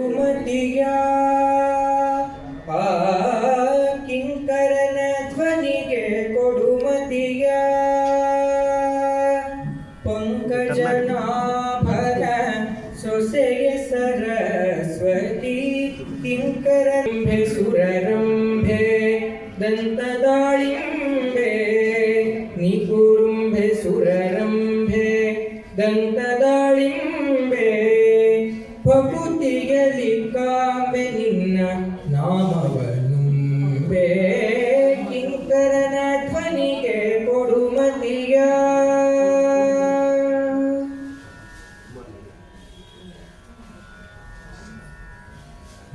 ಸುಮತಿಯ ಆ ಕಿಂಕರನ ಧ್ವನಿಗೆ ಕೊಡುಮತಿಯ ಪಂಕಜನಾಭರ ಸೊಸೆಯ ಸರಸ್ವತಿ ಕಿಂಕರಂಭೆ ಸುರರಂಭೆ ದಂತದಾಳಿಂಬೆ ನಿಕುರುಂಭೆ ಸುರರಂಭೆ ದಂತದಾಳಿಂಬೆ ಭಕುತಿಯಲ್ಲಿ ಕಾಂಬೆ ನಿನ್ನ ನಾಮವನುಂಬೆ ಕಿಂಕರನ ಧ್ವನಿಗೆ ಕೊಡುಮತಿಯ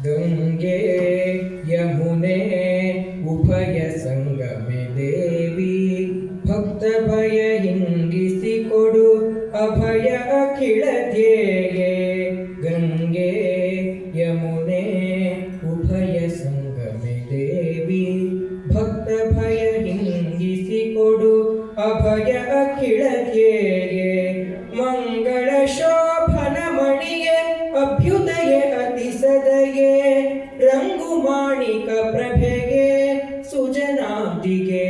ಗಂಗೆ ಯಮುನೆ ಉಭಯ ಸಂಗಮೆ ದೇವಿ ಭಕ್ತ ಭಯ ಹಿಂಗಿಸಿಕೊಡು ಅಭಯ ಅಖಿಳ ಧ್ಯೇಯೇ ಗಂಗೆ ಯಮುನೆ ಉಭಯ ಸಂಗಮೆ ದೇವಿ ಭಕ್ತ ಭಯ ಹಿಂಗಿಸಿಕೊಡು ಅಭಯ ಅಖಿಳ ಧ್ಯೇಯೇ ಮಂಗಳ ಶೋಭನ ಮಣಿಯೇ ಅಭ್ಯುದಯ ಅತಿಸದಯೇ ರಂಗು ಮಾಣಿಕ ಪ್ರಭೆಗೆ ಸುಜನಾಬ್ದಿಗೆ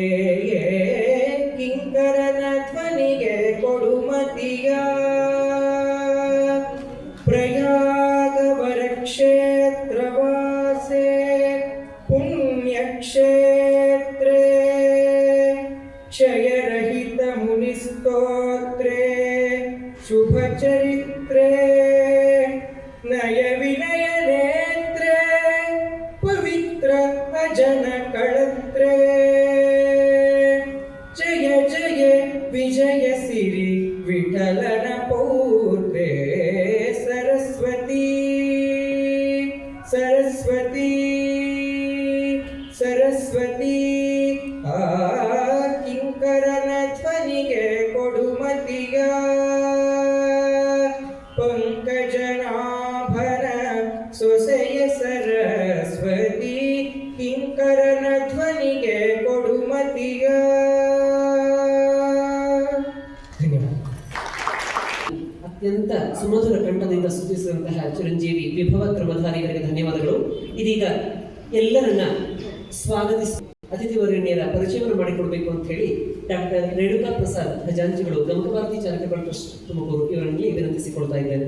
ಕಿಂಕರನ ಧ್ವನಿಗೆ ಕೊಡುಮತಿಯ ಪ್ರಯಾಗವರ ಕ್ಷೇತ್ರವಾಸೆ ಪುಣ್ಯಕ್ಷೇತ್ರೇ ಕ್ಷಯರಹಿತ ಮುನಿಸ್ತೋತ್ರೇ ಶುಭ ಚರಿತ್ರೇ ನಯ ವಿನಯ ನೇತ್ರೇ ಪವಿತ್ರ ಅಜನ ಕಳತ್ರೇ ಜಯ ಜಯ ವಿಜಯ ಸಿರಿ ವಿಠಲನ ಪೌತ್ರೇ ಸರಸ್ವತಿ ಸರಸ್ವತಿ ಸರಸ್ವತಿ ಆ ಕಿಂಕರನ ಧ್ವನಿಗೆ ಕೊಡುಮತಿಯ ಪಂಕಜನಾಭರ ಸೊಸೆಯ ಸರಸ್ವತಿ ಕಿಂಕರನ ಧ್ವನಿಗೆ ಕೊಡುಮತಿಯ. ಅತ್ಯಂತ ಸುಮಧುರ ಕಂಠದಿಂದ ಸ್ತುತಿಸಿದಂತಹ ಚಿರಂಜೀವಿ ವಿಭವ ಕ್ರಮಧಾರಿಗಳಿಗೆ ಧನ್ಯವಾದಗಳು. ಇದೀಗ ಎಲ್ಲರನ್ನ ಸ್ವಾಗತಿಸಿ ಅತಿಥಿವರ್ಯರ ಪರಿಚಯವನ್ನು ಮಾಡಿಕೊಡ್ಬೇಕು ಅಂತ ಹೇಳಿ ಡಾಕ್ಟರ್ ರೇಣುಕಾ ಪ್ರಸಾದ್ ಖಜಾಂಚಿಗಳು ಗಮಕ ಭಾರತಿ ಚಾರಿಟಬಲ್ ಟ್ರಸ್ಟ್ ತುಮಕೂರು ಇವರಲ್ಲಿ ವಿನಂತಿಸಿಕೊಳ್ತಾ ಇದ್ದೇನೆ.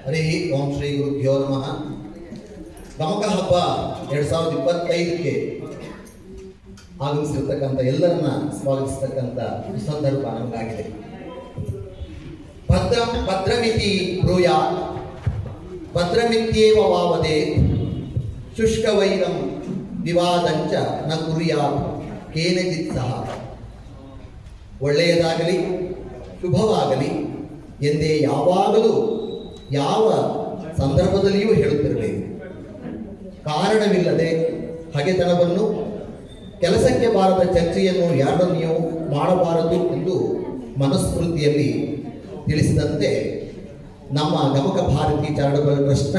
ಹರಿ ಓಂ ಶ್ರೀ ಗುರುಭ್ಯೋ ನಮಃ. ಗಮಕ ಹಬ್ಬ 2025ಕ್ಕೆ ಆಗಮಿಸಿರ್ತಕ್ಕಂಥ ಎಲ್ಲರನ್ನ ಸ್ವಾಗತಿಸ್ತಕ್ಕಂಥ ಸಂದರ್ಭ ನಮಗಾಗಿದೆ. ಭದ್ರಮಿತಿ ಬ್ರೂಯಾತ್ ಭದ್ರಮಿತ್ಯೇವ ವಾವದೇತ್ ಶುಷ್ಕವೈರಂ ವಿವಾದಂಚ ನ ಕುರ್ಯಾತ್ ಕೇನಚಿತ್ ಸಹ. ಒಳ್ಳೆಯದಾಗಲಿ ಶುಭವಾಗಲಿ ಎಂದೇ ಯಾವಾಗಲೂ ಯಾವ ಸಂದರ್ಭದಲ್ಲಿಯೂ ಹೇಳುತ್ತಿರಬೇಕು. ಕಾರಣವಿಲ್ಲದೆ ಹಗೆತನವನ್ನು ಕೆಲಸಕ್ಕೆ ಬಾರದ ಚರ್ಚೆಯನ್ನು ಯಾರನ್ನೆಯೂ ಮಾಡಬಾರದು ಎಂದು ಮನುಸ್ಮೃತಿಯಲ್ಲಿ ತಿಳಿಸಿದಂತೆ ನಮ್ಮ ಗಮಕ ಭಾರತಿ ಚಾರಿಟಬಲ್ ಟ್ರಸ್ಟ್ನ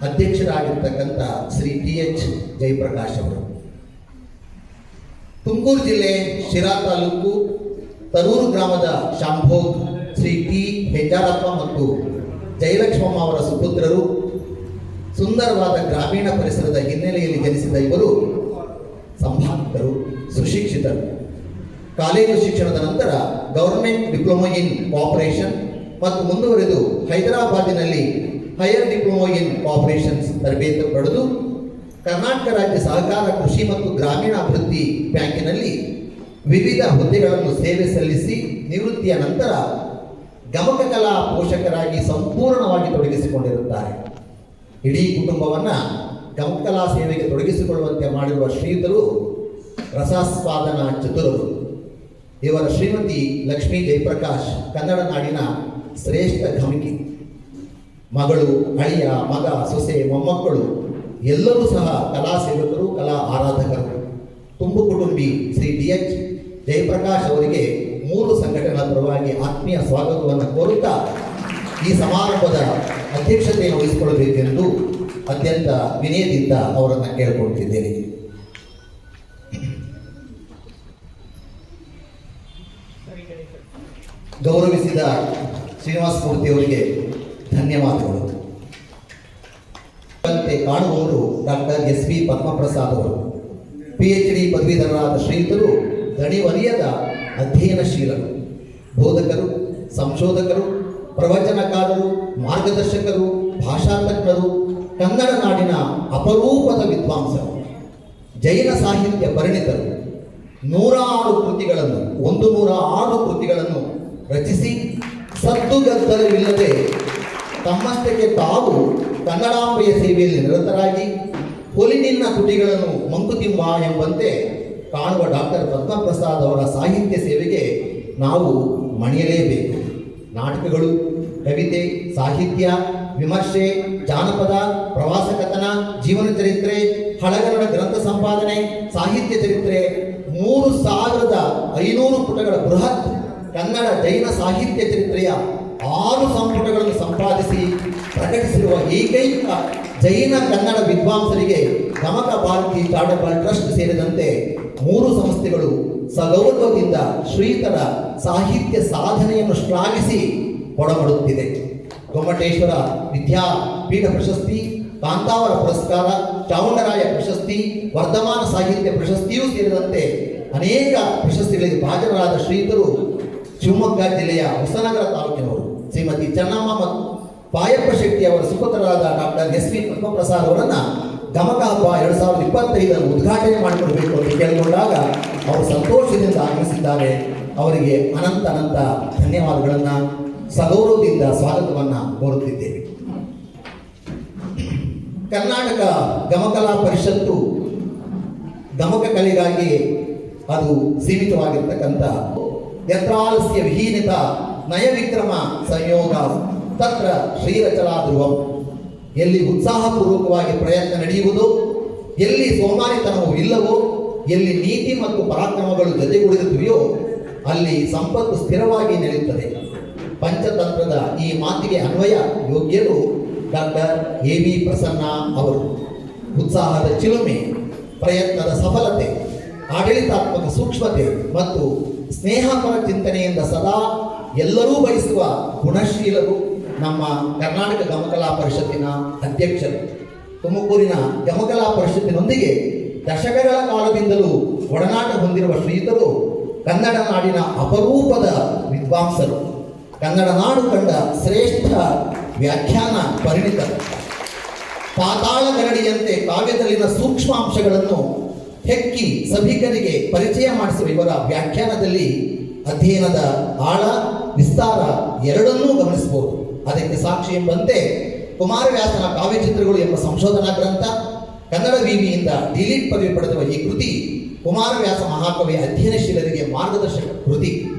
ಅಧ್ಯಕ್ಷರಾಗಿರ್ತಕ್ಕಂಥ ಶ್ರೀ TH ಜಯಪ್ರಕಾಶ್ ಅವರು ತುಮಕೂರು ಜಿಲ್ಲೆ ಶಿರಾ ತಾಲೂಕು ತರೂರು ಗ್ರಾಮದ ಶಾಂಭೋಗ್ ಶ್ರೀ T ಹೆಜ್ಜಾರಪ್ಪ ಮತ್ತು ಜಯಲಕ್ಷ್ಮಮ್ಮ ಅವರ ಸುಪುತ್ರರು. ಸುಂದರವಾದ ಗ್ರಾಮೀಣ ಪರಿಸರದ ಹಿನ್ನೆಲೆಯಲ್ಲಿ ಜನಿಸಿದ ಇವರು ಸಂಭಾವಿತರು, ಸುಶಿಕ್ಷಿತರು. ಕಾಲೇಜು ಶಿಕ್ಷಣದ ನಂತರ ಗವರ್ಮೆಂಟ್ ಡಿಪ್ಲೊಮಾ ಇನ್ ಕೋಆಪರೇಷನ್ ಮತ್ತು ಮುಂದುವರೆದು ಹೈದರಾಬಾದಿನಲ್ಲಿ ಹೈಯರ್ ಡಿಪ್ಲೊಮಾ ಇನ್ ಕೋಆಪರೇಷನ್ಸ್ ತರಬೇತಿ ಪಡೆದು ಕರ್ನಾಟಕ ರಾಜ್ಯ ಸಹಕಾರ ಕೃಷಿ ಮತ್ತು ಗ್ರಾಮೀಣಾಭಿವೃದ್ಧಿ ಬ್ಯಾಂಕಿನಲ್ಲಿ ವಿವಿಧ ಹುದ್ದೆಗಳನ್ನು ಸೇವೆ ಸಲ್ಲಿಸಿ ನಿವೃತ್ತಿಯ ನಂತರ ಗಮಕ ಕಲಾ ಪೋಷಕರಾಗಿ ಸಂಪೂರ್ಣವಾಗಿ ತೊಡಗಿಸಿಕೊಂಡಿರುತ್ತಾರೆ. ಇಡೀ ಕುಟುಂಬವನ್ನು ಗಮಕಲಾ ಸೇವೆಗೆ ತೊಡಗಿಸಿಕೊಳ್ಳುವಂತೆ ಮಾಡಿರುವ ಶ್ರೀಯುತರು ರಸಾಸ್ವಾದನ ಚತುರರು. ಇವರ ಶ್ರೀಮತಿ ಲಕ್ಷ್ಮೀ ಜಯಪ್ರಕಾಶ್ ಕನ್ನಡ ನಾಡಿನ ಶ್ರೇಷ್ಠ ಗಮಕಿ. ಮಗಳು, ಅಳಿಯ, ಮಗ, ಸೊಸೆ, ಮೊಮ್ಮಕ್ಕಳು ಎಲ್ಲರೂ ಸಹ ಕಲಾ ಸೇವಕರು, ಕಲಾ ಆರಾಧಕರು. ತುಂಬು ಕುಟುಂಬಿ ಶ್ರೀ TH ಜಯಪ್ರಕಾಶ್ ಅವರಿಗೆ 3 ಸಂಘಟನೆಗಳ ಪರವಾಗಿ ಆತ್ಮೀಯ ಸ್ವಾಗತವನ್ನು ಕೋರುತ್ತಾ ಈ ಸಮಾರಂಭದ ಅಧ್ಯಕ್ಷತೆಯನ್ನು ವಹಿಸಿಕೊಳ್ಳಬೇಕೆಂದು ಅತ್ಯಂತ ವಿನಯದಿಂದ ಅವರನ್ನು ಕೇಳಿಕೊಳ್ತಿದ್ದೇನೆ. ಸರಿ ಗೌರವಿಸಿದ ಶ್ರೀನಿವಾಸ ಮೂರ್ತಿ ಅವರಿಗೆ ಧನ್ಯವಾದಗಳು. ಕಾಣುವವರು ಡಾಕ್ಟರ್ ಎಸ್.ವಿ. ಪದ್ಮಪ್ರಸಾದ್ ಅವರು, PhD ಪದವೀಧರರಾದ ಶ್ರೀಯುತರು ದಣಿವರಿಯದ ಅಧ್ಯಯನಶೀಲರು, ಬೋಧಕರು, ಸಂಶೋಧಕರು, ಪ್ರವಚನಕಾರರು, ಮಾರ್ಗದರ್ಶಕರು, ಭಾಷಾತಜ್ಞರು, ಕನ್ನಡ ನಾಡಿನ ಅಪರೂಪದ ವಿದ್ವಾಂಸರು, ಜೈನ ಸಾಹಿತ್ಯ ಪರಿಣಿತರು, 106 ಕೃತಿಗಳನ್ನು ರಚಿಸಿ ಸದ್ದುಗದ್ದಲವಿಲ್ಲದೆ ತಮ್ಮಷ್ಟಕ್ಕೆ ತಾವು ಕನ್ನಡಾಂಬೆಯ ಸೇವೆಯಲ್ಲಿ ನಿರತರಾಗಿ ಹೊಲಿನಿನ್ನ ತುಟಿಗಳನ್ನು ಮಂಕುತಿಮ್ಮ ಎಂಬಂತೆ ಕಾಣುವ ಡಾಕ್ಟರ್ ಪದ್ಮಪ್ರಸಾದ್ ಅವರ ಸಾಹಿತ್ಯ ಸೇವೆಗೆ ನಾವು ಮಣಿಯಲೇಬೇಕು. ನಾಟಕಗಳು, ಕವಿತೆ, ಸಾಹಿತ್ಯ, ವಿಮರ್ಶೆ, ಜಾನಪದ, ಪ್ರವಾಸ ಕಥನ, ಜೀವನ ಚರಿತ್ರೆ, ಹಳಗನ್ನಡ ಗ್ರಂಥ ಸಂಪಾದನೆ, ಸಾಹಿತ್ಯ ಚರಿತ್ರೆ, 3500 ಪುಟಗಳ ಬೃಹತ್ ಕನ್ನಡ ಜೈನ ಸಾಹಿತ್ಯ ಚರಿತ್ರೆಯ 6 ಸಂಪುಟಗಳನ್ನು ಸಂಪಾದಿಸಿ ಪ್ರಕಟಿಸಿರುವ ಏಕೈಕ ಜೈನ ಕನ್ನಡ ವಿದ್ವಾಂಸರಿಗೆ ಗಮಕ ಭಾರತಿ ಚಾರಿಟಬಲ್ ಟ್ರಸ್ಟ್ ಸೇರಿದಂತೆ 3 ಸಂಸ್ಥೆಗಳು ಸಗೌರವದಿಂದ ಶ್ರೀತರ ಸಾಹಿತ್ಯ ಸಾಧನೆಯನ್ನು ಶ್ಲಾಘಿಸಿ ಕೊಡಮಾಡುತ್ತಿದೆ. ಗೊಮ್ಮಟೇಶ್ವರ ವಿದ್ಯಾಪೀಠ ಪ್ರಶಸ್ತಿ, ಕಾಂತಾವರ ಪುರಸ್ಕಾರ, ಚಾವುಂಡರಾಯ ಪ್ರಶಸ್ತಿ, ವರ್ಧಮಾನ ಸಾಹಿತ್ಯ ಪ್ರಶಸ್ತಿಯೂ ಸೇರಿದಂತೆ ಅನೇಕ ಪ್ರಶಸ್ತಿಗಳಿಗೆ ಭಾಜನರಾದ ಶ್ರೀಯುತರು ಶಿವಮೊಗ್ಗ ಜಿಲ್ಲೆಯ ಹೊಸನಗರ ತಾಲೂಕಿನವರು ಶ್ರೀಮತಿ ಚೆನ್ನಮ್ಮ ಮತ್ತು ಪಾಯಪ್ಪ ಶೆಟ್ಟಿ ಅವರ ಸುಪುತ್ರರಾದ ಡಾಕ್ಟರ್ ಎಸ್.ವಿ. ಪದ್ಮಪ್ರಸಾದ್ ಅವರನ್ನು ಗಮಕ ಹಬ್ಬ 2025 ಉದ್ಘಾಟನೆ ಮಾಡಿಕೊಡಬೇಕು ಅಂತ ಕೇಳಿಕೊಂಡಾಗ ಅವರು ಸಂತೋಷದಿಂದ ಆಗಮಿಸಿದ್ದಾರೆ. ಅವರಿಗೆ ಅನಂತ ಧನ್ಯವಾದಗಳನ್ನು ಸಗೌರವದಿಂದ ಸ್ವಾಗತವನ್ನು ಕೋರುತ್ತಿದ್ದೇವೆ. ಕರ್ನಾಟಕ ಗಮಕಲಾ ಪರಿಷತ್ತು ಗಮಕ ಕಲೆಗಾಗಿ ಅದು ಸೀಮಿತವಾಗಿರ್ತಕ್ಕಂಥ ಯತ್ರಾಲಸ್ಯ ವಿಹೀನಿತ ನಯವಿಕ್ರಮ ಸಂಯೋಗ ತತ್ರ ಶ್ರೀರಚನಾ ಧ್ರುವಂ. ಎಲ್ಲಿ ಉತ್ಸಾಹಪೂರ್ವಕವಾಗಿ ಪ್ರಯತ್ನ ನಡೆಯುವುದೋ, ಎಲ್ಲಿ ಸೋಮಾರಿತನವೂ ಇಲ್ಲವೋ, ಎಲ್ಲಿ ನೀತಿ ಮತ್ತು ಪರಾಕ್ರಮಗಳು ಜೊತೆಗೂಡಿರುತ್ತವೆಯೋ ಅಲ್ಲಿ ಸಂಪತ್ತು ಸ್ಥಿರವಾಗಿ ನೆಲೆಯುತ್ತದೆ. ಪಂಚತಂತ್ರದ ಈ ಮಾತಿಗೆ ಅನ್ವಯ ಯೋಗ್ಯರು ಡಾಕ್ಟರ್ ಎ.ವಿ. ಪ್ರಸನ್ನ ಅವರು. ಉತ್ಸಾಹದ ಚಿಲುಮೆ, ಪ್ರಯತ್ನದ ಸಫಲತೆ, ಆಡಳಿತಾತ್ಮಕ ಸೂಕ್ಷ್ಮತೆ ಮತ್ತು ಸ್ನೇಹಪರ ಚಿಂತನೆಯಿಂದ ಸದಾ ಎಲ್ಲರೂ ಬಯಸುವ ಗುಣಶೀಲರು ನಮ್ಮ ಕರ್ನಾಟಕ ಗಮಕಲಾ ಪರಿಷತ್ತಿನ ಅಧ್ಯಕ್ಷರು. ತುಮಕೂರಿನ ಗಮಕಲಾ ಪರಿಷತ್ತಿನೊಂದಿಗೆ ದಶಕಗಳ ಕಾಲದಿಂದಲೂ ಒಡನಾಟ ಹೊಂದಿರುವ ಶ್ರೀಯುತರು ಕನ್ನಡ ನಾಡಿನ ಅಪರೂಪದ ವಿದ್ವಾಂಸರು, ಕನ್ನಡ ನಾಡು ಕಂಡ ಶ್ರೇಷ್ಠ ವ್ಯಾಖ್ಯಾನ ಪರಿಣಿತರು. ಪಾತಾಳ ಗರಡಿಯಂತೆ ಕಾವ್ಯದಲ್ಲಿನ ಸೂಕ್ಷ್ಮಾಂಶಗಳನ್ನು ಹೆಕ್ಕಿ ಸಭಿಕರಿಗೆ ಪರಿಚಯ ಮಾಡಿಸುವ ಇವರ ವ್ಯಾಖ್ಯಾನದಲ್ಲಿ ಅಧ್ಯಯನದ ಆಳ, ವಿಸ್ತಾರ ಎರಡನ್ನೂ ಗಮನಿಸಬಹುದು. ಅದಕ್ಕೆ ಸಾಕ್ಷಿ ಎಂಬಂತೆ ಕುಮಾರವ್ಯಾಸನ ಕಾವ್ಯಚಿತ್ರಗಳು ಎಂಬ ಸಂಶೋಧನಾ ಗ್ರಂಥ, ಕನ್ನಡ ವಿವಿಯಿಂದ ಡಿಲೀಟ್ ಪದವಿ ಪಡೆದಿರುವ ಈ ಕೃತಿ ಕುಮಾರವ್ಯಾಸ ಮಹಾಕವಿಯ ಅಧ್ಯಯನಶೀಲರಿಗೆ ಮಾರ್ಗದರ್ಶಕ ಕೃತಿ.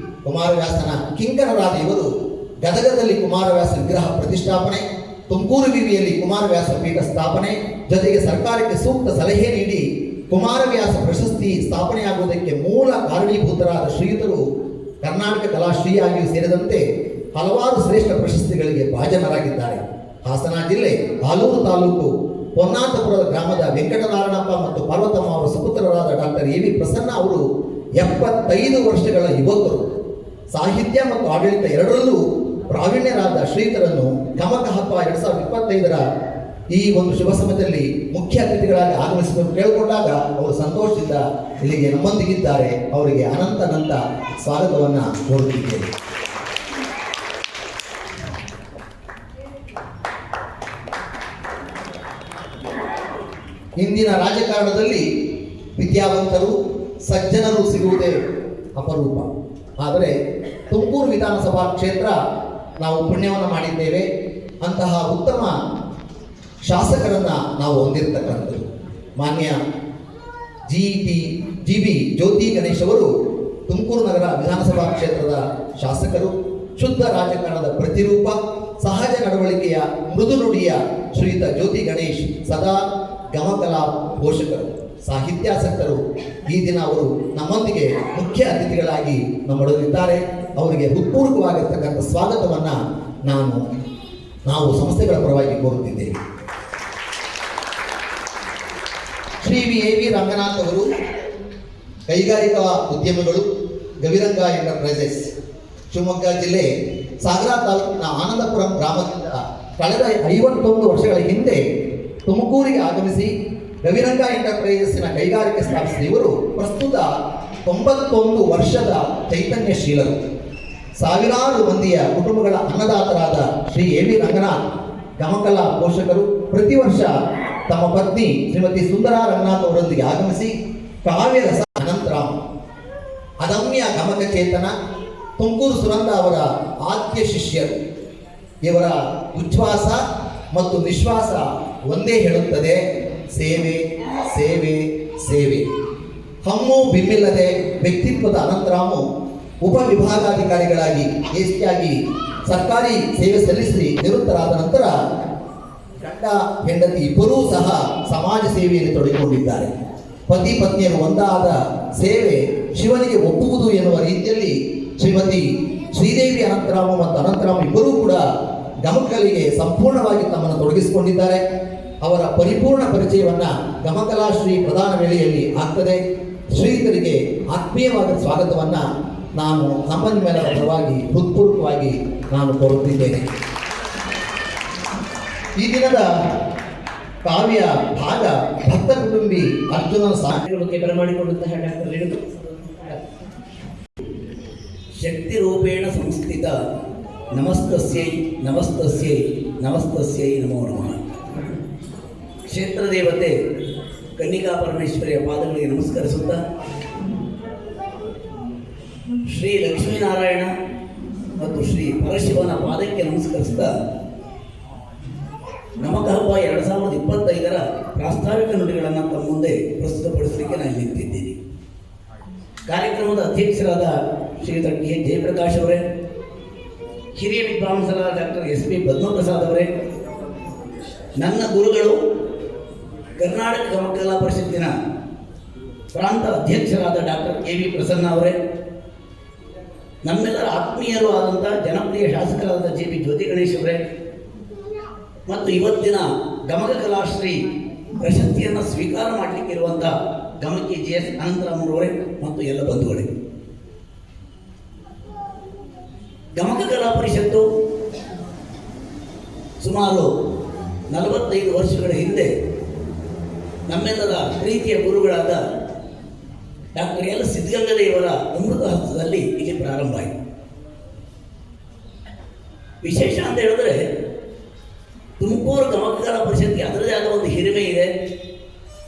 ಕುಮಾರವ್ಯಾಸನ ಕಿಂಕರರಾದ ಇವರು ಗದಗದಲ್ಲಿ ಕುಮಾರವ್ಯಾಸ ವಿಗ್ರಹ ಪ್ರತಿಷ್ಠಾಪನೆ, ತುಮಕೂರು ವಿವಿಯಲ್ಲಿ ಕುಮಾರವ್ಯಾಸ ಪೀಠ ಸ್ಥಾಪನೆ, ಜೊತೆಗೆ ಸರ್ಕಾರಕ್ಕೆ ಸೂಕ್ತ ಸಲಹೆ ನೀಡಿ ಕುಮಾರವ್ಯಾಸ ಪ್ರಶಸ್ತಿ ಸ್ಥಾಪನೆಯಾಗುವುದಕ್ಕೆ ಮೂಲ ಕಾರಣೀಭೂತರಾದ ಶ್ರೀಯುತರು ಕರ್ನಾಟಕ ಕಲಾಶ್ರೀಯಾಗಿಯೂ ಸೇರಿದಂತೆ ಹಲವಾರು ಶ್ರೇಷ್ಠ ಪ್ರಶಸ್ತಿಗಳಿಗೆ ಭಾಜನರಾಗಿದ್ದಾರೆ. ಹಾಸನ ಜಿಲ್ಲೆ ಆಲೂರು ತಾಲೂಕು ಪೊನ್ನಾತಪುರದ ಗ್ರಾಮದ ವೆಂಕಟನಾರಾಯಣಪ್ಪ ಮತ್ತು ಪಾರ್ವತಮ್ಮ ಅವರ ಸುಪುತ್ರರಾದ ಡಾಕ್ಟರ್ ಎ.ವಿ. ಪ್ರಸನ್ನ ಅವರು 75 ವರ್ಷಗಳ ಯುವಕರು. ಸಾಹಿತ್ಯ ಮತ್ತು ಆಡಳಿತ ಎರಡರಲ್ಲೂ ಪ್ರಾವೀಣ್ಯರಾದ ಶ್ರೀಯುತರನ್ನು ಗಮಕ ಹಬ್ಬ 2025 ಈ ಒಂದು ಶುಭ ಸಮಯದಲ್ಲಿ ಮುಖ್ಯ ಅತಿಥಿಗಳಾಗಿ ಆಗಮಿಸಬೇಕು ಕೇಳಿಕೊಂಡಾಗ ಅವರು ಸಂತೋಷದಿಂದ ಇಲ್ಲಿಗೆ ನಮ್ಮೊಂದಿಗಿದ್ದಾರೆ. ಅವರಿಗೆ ಅನಂತ ಸ್ವಾಗತವನ್ನು ಕೋರುತ್ತಿದ್ದೇವೆ. ಇಂದಿನ ರಾಜಕಾರಣದಲ್ಲಿ ವಿದ್ಯಾವಂತರು, ಸಜ್ಜನರು ಸಿಗುವುದೇ ಅಪರೂಪ. ಆದರೆ ತುಮಕೂರು ವಿಧಾನಸಭಾ ಕ್ಷೇತ್ರ ನಾವು ಪುಣ್ಯವನ್ನು ಮಾಡಿದ್ದೇವೆ. ಅಂತಹ ಉತ್ತಮ ಶಾಸಕರನ್ನು ನಾವು ಹೊಂದಿರತಕ್ಕಂಥದ್ದು. ಮಾನ್ಯ ಜಿ.ಬಿ. ಜ್ಯೋತಿ ಗಣೇಶ್ ಅವರು ತುಮಕೂರು ನಗರ ವಿಧಾನಸಭಾ ಕ್ಷೇತ್ರದ ಶಾಸಕರು, ಶುದ್ಧ ರಾಜಕಾರಣದ ಪ್ರತಿರೂಪ, ಸಹಜ ನಡವಳಿಕೆಯ ಮೃದು ನುಡಿಯ ಶ್ರೀಯುತ ಜ್ಯೋತಿ ಗಣೇಶ್ ಸದಾ ಗಮಕಲಾ ಪೋಷಕರು, ಸಾಹಿತ್ಯಾಸಕ್ತರು. ಈ ದಿನ ಅವರು ನಮ್ಮೊಂದಿಗೆ ಮುಖ್ಯ ಅತಿಥಿಗಳಾಗಿ ನಮ್ಮೊಡನಿದ್ದಾರೆ. ಅವರಿಗೆ ಹೃತ್ಪೂರ್ವಕವಾಗಿರ್ತಕ್ಕಂಥ ಸ್ವಾಗತವನ್ನು ನಾವು ಸಂಸ್ಥೆಗಳ ಪರವಾಗಿ ಕೋರುತ್ತಿದ್ದೇವೆ. ಶ್ರೀ ಎ.ವಿ. ರಂಗನಾಥ್ ಅವರು ಕೈಗಾರಿಕಾ ಉದ್ಯಮಿಗಳು, ಗವಿರಂಗ ಎಂಟರ್ಪ್ರೈಸಸ್ ಶಿವಮೊಗ್ಗ ಜಿಲ್ಲೆ ಸಾಗರ ತಾಲೂಕಿನ ಆನಂದಪುರಂ ಗ್ರಾಮದಿಂದ ಕಳೆದ 51 ವರ್ಷಗಳ ಹಿಂದೆ ತುಮಕೂರಿಗೆ ಆಗಮಿಸಿ ರವಿರಂಗ ಎಂಟರ್ಪ್ರೈಸಸ್ಸಿನ ಕೈಗಾರಿಕೆ ಸ್ಥಾಪಿಸಿದ ಇವರು ಪ್ರಸ್ತುತ 91 ವರ್ಷದ ಚೈತನ್ಯಶೀಲರು. ಸಾವಿರಾರು ಮಂದಿಯ ಕುಟುಂಬಗಳ ಅನ್ನದಾತರಾದ ಶ್ರೀ ಎ.ವಿ. ರಂಗನಾಥ್ ಗಮಕಲಾ ಪೋಷಕರು ಪ್ರತಿ ವರ್ಷ ತಮ್ಮ ಪತ್ನಿ ಶ್ರೀಮತಿ ಸುಂದರಾ ರಂಗನಾಥ್ ಅವರೊಂದಿಗೆ ಆಗಮಿಸಿ ಕಾವ್ಯರಸ ಅನಂತರಾಮ್ ಅದಮ್ಯ ಗಮಕ ಚೇತನ ತುಮಕೂರು ಸುನಂದ ಅವರ ಆದ್ಯ ಶಿಷ್ಯರು. ಇವರ ಉಚ್ಛ್ವಾಸ ಮತ್ತು ನಿಶ್ವಾಸ ಒಂದೇ ಹೇಳುತ್ತದೆ, ಸೇವೆ ಸೇವೆ ಸೇವೆ. ಹಮ್ಮು ಬಿಮ್ಮಿಲ್ಲದೆ ವ್ಯಕ್ತಿತ್ವದ ಅನಂತರಾಮು ಉಪವಿಭಾಗಾಧಿಕಾರಿಗಳಾಗಿ ಎಸ್ಟಿಯಾಗಿ ಸರ್ಕಾರಿ ಸೇವೆ ಸಲ್ಲಿಸಿ ನಿವೃತ್ತರಾದ ನಂತರ ಗಂಡ ಹೆಂಡತಿ ಇಬ್ಬರೂ ಸಹ ಸಮಾಜ ಸೇವೆಯಲ್ಲಿ ತೊಡಗಿಕೊಂಡಿದ್ದಾರೆ. ಪತಿ ಪತ್ನಿಯರು ಒಂದಾದ ಸೇವೆ ಶಿವನಿಗೆ ಒಪ್ಪುವುದು ಎನ್ನುವ ರೀತಿಯಲ್ಲಿ ಶ್ರೀಮತಿ ಶ್ರೀದೇವಿ ಅನಂತರಾಮ ಮತ್ತು ಅನಂತರಾಮ್ ಇಬ್ಬರೂ ಕೂಡ ಗಮಕಲೆಗೆ ಸಂಪೂರ್ಣವಾಗಿ ತಮ್ಮನ್ನು ತೊಡಗಿಸಿಕೊಂಡಿದ್ದಾರೆ. ಅವರ ಪರಿಪೂರ್ಣ ಪರಿಚಯವನ್ನ ಗಮಕಲಾ ಶ್ರೀ ಪ್ರಧಾನ ವೇಳೆಯಲ್ಲಿ ಆಗ್ತದೆ. ಶ್ರೀಧರಿಗೆ ಆತ್ಮೀಯವಾದ ಸ್ವಾಗತವನ್ನ ನಾನು ನಮ್ಮನ್ನೆಲ್ಲರ ಪರವಾಗಿ ಹೃತ್ಪೂರ್ವಕವಾಗಿ ನಾನು ಕೋರುತ್ತಿದ್ದೇನೆ. ಈ ದಿನದ ಕಾವ್ಯ ಭಾಗ ಭಕ್ತ ಕುಟುಂಬಿ ಅರ್ಜುನನ ಬಗ್ಗೆ ಬರಮಾಡಿಕೊಂಡಂತಹ ಡಾಕ್ಟರ್ ರೇಣುಕಾ ಶಕ್ತಿ ರೂಪೇಣ ಸಂಸ್ಥಿತ ನಮಸ್ತಸ್ಯೈ ನಮಸ್ತಸ್ಯೈ ನಮಸ್ತಸ್ಯೈ ನಮೋ ನಮಃ. ಕ್ಷೇತ್ರ ದೇವತೆ ಕನ್ನಿಕಾ ಪರಮೇಶ್ವರಿಯ ಪಾದಗಳಿಗೆ ನಮಸ್ಕರಿಸುತ್ತಾ ಶ್ರೀ ಲಕ್ಷ್ಮೀನಾರಾಯಣ ಮತ್ತು ಶ್ರೀ ಪರಶಿವನ ಪಾದಕ್ಕೆ ನಮಸ್ಕರಿಸುತ್ತಾ ಗಮಕ ಹಬ್ಬ 2025 ಪ್ರಾಸ್ತಾವಿಕ ನುಡಿಗಳನ್ನು ತಮ್ಮ ಮುಂದೆ ಪ್ರಸ್ತುತಪಡಿಸಲಿಕ್ಕೆ ನಾನು ನಿಂತಿದ್ದೀನಿ. ಕಾರ್ಯಕ್ರಮದ ಅಧ್ಯಕ್ಷರಾದ ಶ್ರೀಯುತ ಟಿ ಎಚ್ ಜಯಪ್ರಕಾಶ್ ಅವರೇ, ಹಿರಿಯ ವಿದ್ವಾಂಸರಾದ ಡಾಕ್ಟರ್ ಎಸ್ ಪಿ ಪದ್ಮಪ್ರಸಾದ್ ಅವರೇ, ನನ್ನ ಗುರುಗಳು ಕರ್ನಾಟಕ ಗಮಕಲಾ ಪರಿಷತ್ತಿನ ಪ್ರಾಂತ ಅಧ್ಯಕ್ಷರಾದ ಡಾಕ್ಟರ್ ಕೆ ವಿ ಪ್ರಸನ್ನ ಅವರೇ, ನಮ್ಮೆಲ್ಲರ ಆತ್ಮೀಯರು ಆದಂಥ ಜನಪ್ರಿಯ ಶಾಸಕರಾದ ಜೆ ಪಿ ಜ್ಯೋತಿ ಗಣೇಶ್ ಅವರೇ ಮತ್ತು ಇವತ್ತಿನ ಗಮಕ ಕಲಾಶ್ರೀ ಪ್ರಶಸ್ತಿಯನ್ನು ಸ್ವೀಕಾರ ಮಾಡಲಿಕ್ಕೆ ಇರುವಂಥ ಗಮಕಿ ಜೆ ಎಸ್ ಅನಂತರಾಮರವರೇ ಮತ್ತು ಎಲ್ಲ ಬಂಧುಗಳೇ, ಗಮಕ ಕಲಾ ಪರಿಷತ್ತು ಸುಮಾರು 45 ವರ್ಷಗಳ ಹಿಂದೆ ನಮ್ಮೆಲ್ಲರ ಪ್ರೀತಿಯ ಗುರುಗಳಾದ ಡಾಕ್ಟರ್ ಎಲ್ ಸಿದ್ಧಗಂಗದೇವರ ಅಮೃತ ಹಸ್ತದಲ್ಲಿ ಇಲ್ಲಿ ಪ್ರಾರಂಭ ಆಯಿತು. ವಿಶೇಷ ಅಂತ ಹೇಳಿದ್ರೆ ತುಮಕೂರು ಗಮಕ ಕಲಾ ಪರಿಷತ್ಗೆ ಅದರದೇ ಆದ ಒಂದು ಹಿರಿಮೆ ಇದೆ.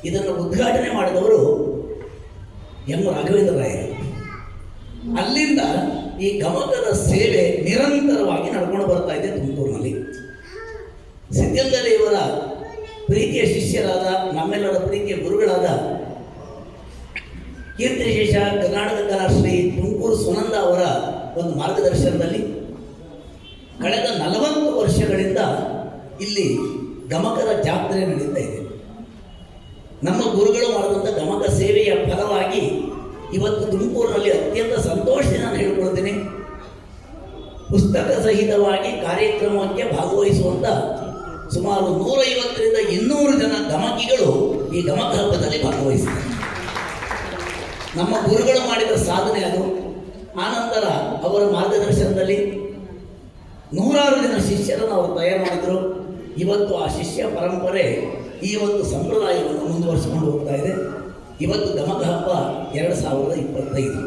ಇದನ್ನು ಉದ್ಘಾಟನೆ ಮಾಡಿದವರು ಎಂ ರಾಘವೇಂದ್ರ ರಾಯರು. ಅಲ್ಲಿಂದ ಈ ಗಮಕದ ಸೇವೆ ನಿರಂತರವಾಗಿ ನಡ್ಕೊಂಡು ಬರ್ತಾ ಇದೆ ತುಮಕೂರಿನಲ್ಲಿ. ಸಿದ್ಧಗಂಗದೇವರ ಪ್ರೀತಿಯ ಶಿಷ್ಯರಾದ ನಮ್ಮೆಲ್ಲರ ಪ್ರೀತಿಯ ಗುರುಗಳಾದ ಕೀರ್ತಿಶೇಷ ಕರ್ನಾಟಕ ಕಲಾಶ್ರೀ ತುಮಕೂರು ಸುನಂದ ಅವರ ಒಂದು ಮಾರ್ಗದರ್ಶನದಲ್ಲಿ ಕಳೆದ 40 ವರ್ಷಗಳಿಂದ ಇಲ್ಲಿ ಗಮಕದ ಜಾತ್ರೆ ನಡೀತಾ ಇದೆ. ನಮ್ಮ ಗುರುಗಳು ಮಾಡಿದಂಥ ಗಮಕ ಸೇವೆಯ ಫಲವಾಗಿ ಇವತ್ತು ತುಮಕೂರಿನಲ್ಲಿ ಅತ್ಯಂತ ಸಂತೋಷದಿಂದ ನಾನು ಹೇಳ್ಕೊಳ್ತೀನಿ, ಪುಸ್ತಕ ಸಹಿತವಾಗಿ ಕಾರ್ಯಕ್ರಮಕ್ಕೆ ಭಾಗವಹಿಸುವಂಥ ಸುಮಾರು 150ರಿಂದ 200 ಜನ ಗಮಕಿಗಳು ಈ ಗಮಕ ಹಬ್ಬದಲ್ಲಿ ಭಾಗವಹಿಸ್ತಾರೆ. ನಮ್ಮ ಗುರುಗಳು ಮಾಡಿದ ಸಾಧನೆ ಅದು. ಆನಂತರ ಅವರ ಮಾರ್ಗದರ್ಶನದಲ್ಲಿ 100 ಜನ ಶಿಷ್ಯರನ್ನು ಅವರು ತಯಾರು ಮಾಡಿದರು. ಇವತ್ತು ಆ ಶಿಷ್ಯ ಪರಂಪರೆ ಈ ಒಂದು ಸಂಪ್ರದಾಯವನ್ನು ಮುಂದುವರಿಸಿಕೊಂಡು ಹೋಗ್ತಾ ಇದೆ. ಇವತ್ತು ಗಮಕ ಹಬ್ಬ 2025.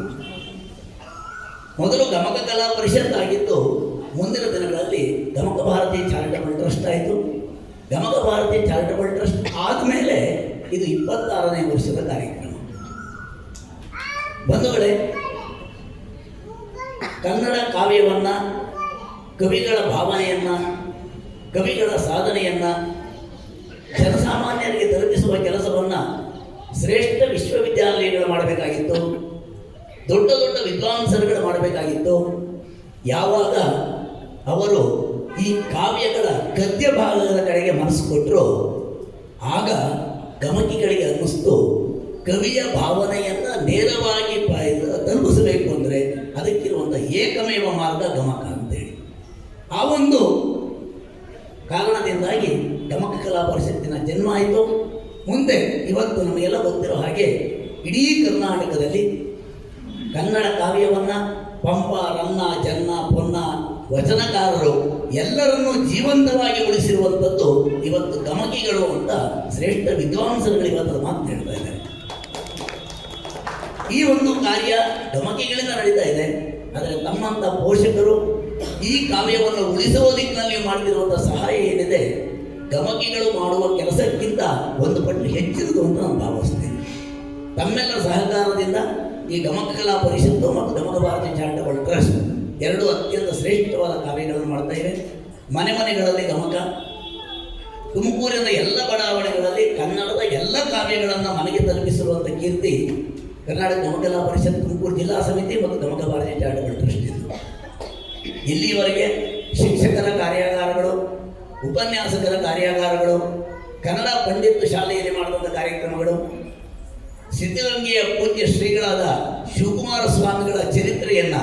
ಮೊದಲು ಗಮಕ ಕಲಾ ಪರಿಷತ್ ಆಗಿದ್ದು, ಮುಂದಿನ ದಿನಗಳಲ್ಲಿ ಗಮಕ ಭಾರತಿ ಚಾರಿಟಬಲ್ ಟ್ರಸ್ಟ್ ಆಯಿತು. ಗಮಕ ಭಾರತಿ ಚಾರಿಟಬಲ್ ಟ್ರಸ್ಟ್ ಆದಮೇಲೆ ಇದು 26ನೇ ವರ್ಷದ ಕಾರ್ಯಕ್ರಮ. ಬಂಧುಗಳೇ, ಕನ್ನಡ ಕಾವ್ಯವನ್ನು, ಕವಿಗಳ ಭಾವನೆಯನ್ನು, ಕವಿಗಳ ಸಾಧನೆಯನ್ನು ಜನಸಾಮಾನ್ಯರಿಗೆ ತಲುಪಿಸುವ ಕೆಲಸವನ್ನು ಶ್ರೇಷ್ಠ ವಿಶ್ವವಿದ್ಯಾನಿಲಯಗಳು ಮಾಡಬೇಕಾಗಿತ್ತು, ದೊಡ್ಡ ದೊಡ್ಡ ವಿದ್ವಾಂಸರುಗಳು ಮಾಡಬೇಕಾಗಿತ್ತು. ಯಾವಾಗ ಅವರು ಈ ಕಾವ್ಯಗಳ ಗದ್ಯ ಭಾಗದ ಕಡೆಗೆ ಮನಸ್ಸು ಕೊಟ್ಟರು, ಆಗ ಗಮಕಿಗಳಿಗೆ ಅನ್ನಿಸ್ತು ಕವಿಯ ಭಾವನೆಯನ್ನು ನೇರವಾಗಿ ತಲುಪಿಸಬೇಕು ಅಂದರೆ ಅದಕ್ಕಿರುವಂಥ ಏಕಮೇವ ಮಾರ್ಗ ಗಮಕ ಅಂತೇಳಿ. ಆ ಒಂದು ಕಾರಣದಿಂದಾಗಿ ಗಮಕ ಕಲಾ ಪರಿಷತ್ತಿನ ಜನ್ಮ ಆಯಿತು. ಮುಂದೆ ಇವತ್ತು ನಮಗೆಲ್ಲ ಗೊತ್ತಿರೋ ಹಾಗೆ ಇಡೀ ಕರ್ನಾಟಕದಲ್ಲಿ ಕನ್ನಡ ಕಾವ್ಯವನ್ನು ಪಂಪ, ರನ್ನ, ಜನ್ನ, ವಚನಕಾರರು ಎಲ್ಲರನ್ನೂ ಜೀವಂತವಾಗಿ ಉಳಿಸಿರುವಂಥದ್ದು ಇವತ್ತು ಗಮಕಿಗಳು ಅಂತ ಶ್ರೇಷ್ಠ ವಿದ್ವಾಂಸರುಗಳು ಇವತ್ತು ಮಾತು ಹೇಳ್ತಾ ಇದ್ದಾರೆ. ಈ ಒಂದು ಕಾರ್ಯ ಗಮಕಿಗಳಿಂದ ನಡೀತಾ ಇದೆ. ಆದರೆ ತಮ್ಮಂಥ ಪೋಷಕರು ಈ ಕಾವ್ಯವನ್ನು ಉಳಿಸುವ ದಿಕ್ಕಿನಲ್ಲಿ ಮಾಡ್ತಿರುವಂಥ ಸಹಾಯ ಏನಿದೆ ಗಮಕಿಗಳು ಮಾಡುವ ಕೆಲಸಕ್ಕಿಂತ ಒಂದು ಪಟ್ಟು ಹೆಚ್ಚಿನದು ಅಂತ ನಾನು ಭಾವಿಸ್ತೇನೆ. ತಮ್ಮೆಲ್ಲರ ಸಹಕಾರದಿಂದ ಈ ಗಮಕ ಕಲಾ ಪರಿಷತ್ತು ಮತ್ತು ಗಮಕ ಭಾರತಿ ಚಾರಿಟಬಲ್ ಟ್ರಸ್ಟ್ ಎರಡು ಅತ್ಯಂತ ಶ್ರೇಷ್ಠವಾದ ಕಾರ್ಯಗಳನ್ನು ಮಾಡ್ತಾ ಇವೆ. ಮನೆ ಮನೆಗಳಲ್ಲಿ ಗಮಕ, ತುಮಕೂರಿನ ಎಲ್ಲ ಬಡಾವಣೆಗಳಲ್ಲಿ ಕನ್ನಡದ ಎಲ್ಲ ಕಾವ್ಯಗಳನ್ನು ಮನೆಗೆ ತಲುಪಿಸಿರುವಂಥ ಕೀರ್ತಿ ಕರ್ನಾಟಕ ಗಮಕ ಕಲಾ ಪರಿಷತ್ ತುಮಕೂರು ಜಿಲ್ಲಾ ಸಮಿತಿ ಮತ್ತು ಗಮಕ ಭಾರತಿ ಚಾರಿಟಬಲ್ ಟ್ರಸ್ಟ್ ಇದು. ಇಲ್ಲಿವರೆಗೆ ಶಿಕ್ಷಕರ ಕಾರ್ಯಾಗಾರಗಳು, ಉಪನ್ಯಾಸಕರ ಕಾರ್ಯಾಗಾರಗಳು, ಕನ್ನಡ ಪಂಡಿತ ಶಾಲೆಯಲ್ಲಿ ಮಾಡಿದಂಥ ಕಾರ್ಯಕ್ರಮಗಳು, ಸಿದ್ಧಗಂಗೆಯ ಪೂಜ್ಯ ಶ್ರೀಗಳಾದ ಶಿವಕುಮಾರ ಸ್ವಾಮಿಗಳ ಚರಿತ್ರೆಯನ್ನು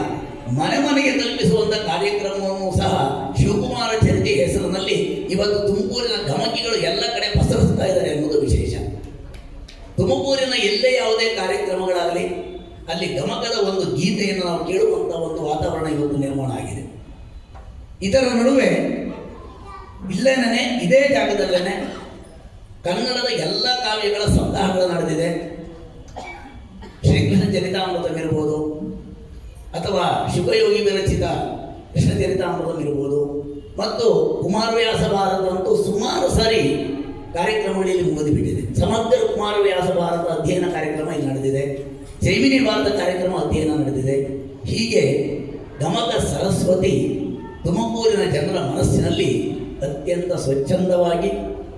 ಮನೆ ಮನೆಗೆ ತಲುಪಿಸುವಂಥ ಕಾರ್ಯಕ್ರಮವನ್ನು ಸಹ ಶಿವಕುಮಾರ ಚರಿತೆ ಹೆಸರಿನಲ್ಲಿ ಇವತ್ತು ತುಮಕೂರಿನ ಗಮಕಿಗಳು ಎಲ್ಲ ಕಡೆ ಪಸರಿಸ್ತಾ ಇದ್ದಾರೆ ಎನ್ನುವುದು ವಿಶೇಷ. ತುಮಕೂರಿನ ಎಲ್ಲೇ ಯಾವುದೇ ಕಾರ್ಯಕ್ರಮಗಳಾಗಲಿ ಅಲ್ಲಿ ಗಮಕದ ಒಂದು ಗೀತೆಯನ್ನು ನಾವು ಕೇಳುವಂಥ ಒಂದು ವಾತಾವರಣ ಇವತ್ತು ನಿರ್ಮಾಣ ಆಗಿದೆ. ಇದರ ನಡುವೆ ಇಲ್ಲೇನೇ ಇದೇ ಜಾಗದಲ್ಲೇನೆ ಕನ್ನಡದ ಎಲ್ಲ ಕಾವ್ಯಗಳ ಸಪ್ತಾಹಗಳು ನಡೆದಿದೆ. ಶ್ರೀಕೃಷ್ಣ ಚರಿತಾಮೃತವಿರ್ಬೋದು ಅಥವಾ ಶುಕಯೋಗಿ ವಿರಚಿತ ಕೃಷ್ಣ ಚರಿತಾಮೃತವಿರ್ಬೋದು ಮತ್ತು ಕುಮಾರವ್ಯಾಸ ಭಾರತ ಅಂತೂ ಸುಮಾರು ಸಾರಿ ಕಾರ್ಯಕ್ರಮಗಳಲ್ಲಿ ಮುಗಿದುಬಿಟ್ಟಿದೆ. ಸಮಗ್ರ ಕುಮಾರವ್ಯಾಸ ಭಾರತ ಅಧ್ಯಯನ ಕಾರ್ಯಕ್ರಮ ಇಲ್ಲಿ ನಡೆದಿದೆ. ಜೈಮಿನಿ ಭಾರತ ಕಾರ್ಯಕ್ರಮ ಅಧ್ಯಯನ ನಡೆದಿದೆ. ಹೀಗೆ ಗಮಕ ಸರಸ್ವತಿ ತುಮಕೂರಿನ ಜನರ ಮನಸ್ಸಿನಲ್ಲಿ ಅತ್ಯಂತ ಸ್ವಚ್ಛಂದವಾಗಿ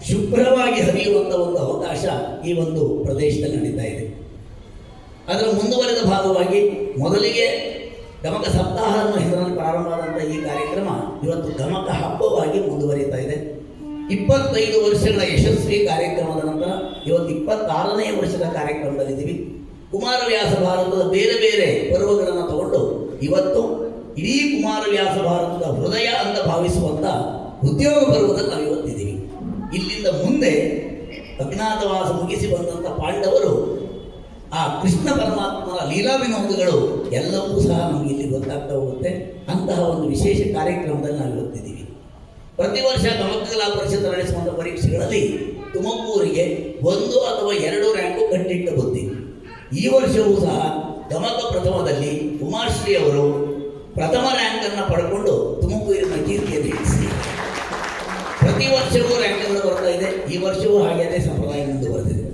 ಶುಭ್ರವಾಗಿ ಹರಿಯುವಂಥ ಒಂದು ಅವಕಾಶ ಈ ಒಂದು ಪ್ರದೇಶದಲ್ಲಿ ನಡೀತಾ ಇದೆ. ಅದರ ಮುಂದುವರೆದ ಭಾಗವಾಗಿ ಮೊದಲಿಗೆ ಗಮಕ ಸಪ್ತಾಹ ಅನ್ನೋ ಹೆಸರಲ್ಲಿ ಪ್ರಾರಂಭವಾದಂಥ ಈ ಕಾರ್ಯಕ್ರಮ ಇವತ್ತು ಗಮಕ ಹಬ್ಬವಾಗಿ ಮುಂದುವರಿತಾ ಇದೆ. 25 ವರ್ಷಗಳ ಯಶಸ್ವಿ ಕಾರ್ಯಕ್ರಮದ ನಂತರ ಇವತ್ತು 26ನೇ ವರ್ಷದ ಕಾರ್ಯಕ್ರಮದಲ್ಲಿದ್ದೀವಿ. ಕುಮಾರವ್ಯಾಸ ಭಾರತದ ಬೇರೆ ಬೇರೆ ಪರ್ವಗಳನ್ನು ತಗೊಂಡು ಇವತ್ತು ಇಡೀ ಕುಮಾರವ್ಯಾಸ ಭಾರತದ ಹೃದಯ ಅಂತ ಭಾವಿಸುವಂಥ ಉದ್ಯೋಗ ಪರ್ವದಲ್ಲಿ ನಾವು ಇವತ್ತಿದ್ದೀವಿ. ಇಲ್ಲಿಂದ ಮುಂದೆ ಅಜ್ಞಾತವಾಸ ಮುಗಿಸಿ ಬಂದಂಥ ಪಾಂಡವರು ಆ ಕೃಷ್ಣ ಪರಮಾತ್ಮನ ಲೀಲಾ ವಿನೋದಗಳು ಎಲ್ಲವೂ ಸಹ ನಮಗೆ ಇಲ್ಲಿ ಗೊತ್ತಾಗ್ತಾ ಹೋಗುತ್ತೆ. ಅಂತಹ ಒಂದು ವಿಶೇಷ ಕಾರ್ಯಕ್ರಮದಲ್ಲಿ ನಾವು ಇವತ್ತಿದ್ದೀವಿ. ಪ್ರತಿ ವರ್ಷ ಗಮಕ ಕಲಾ ಪರಿಷತ್ ನಡೆಸುವಂಥ ಪರೀಕ್ಷೆಗಳಲ್ಲಿ ತುಮಕೂರಿಗೆ 1 ಅಥವಾ 2 ರ್ಯಾಂಕು ಕಟ್ಟಿಟ್ಟ ಬುದ್ಧಿ. ಈ ವರ್ಷವೂ ಸಹ ಗಮಕ ಪ್ರಥಮದಲ್ಲಿ ಉಮಾಶ್ರೀ ಅವರು ಪ್ರಥಮ ರ್ಯಾಂಕನ್ನು ಪಡ್ಕೊಂಡು ತುಮಕೂರಿನ ಕೀರ್ತಿಯನ್ನು ಹೆಚ್ಚಿಸಿ ಪ್ರತಿ ವರ್ಷವೂ ರ್ಯಾಂಕ್ಗಳು ಬರ್ತಾ ಇದೆ. ಈ ವರ್ಷವೂ ಹಾಗೆ ಅದೇ ಸಂಪ್ರದಾಯ ಮುಂದುವರೆದಿದೆ.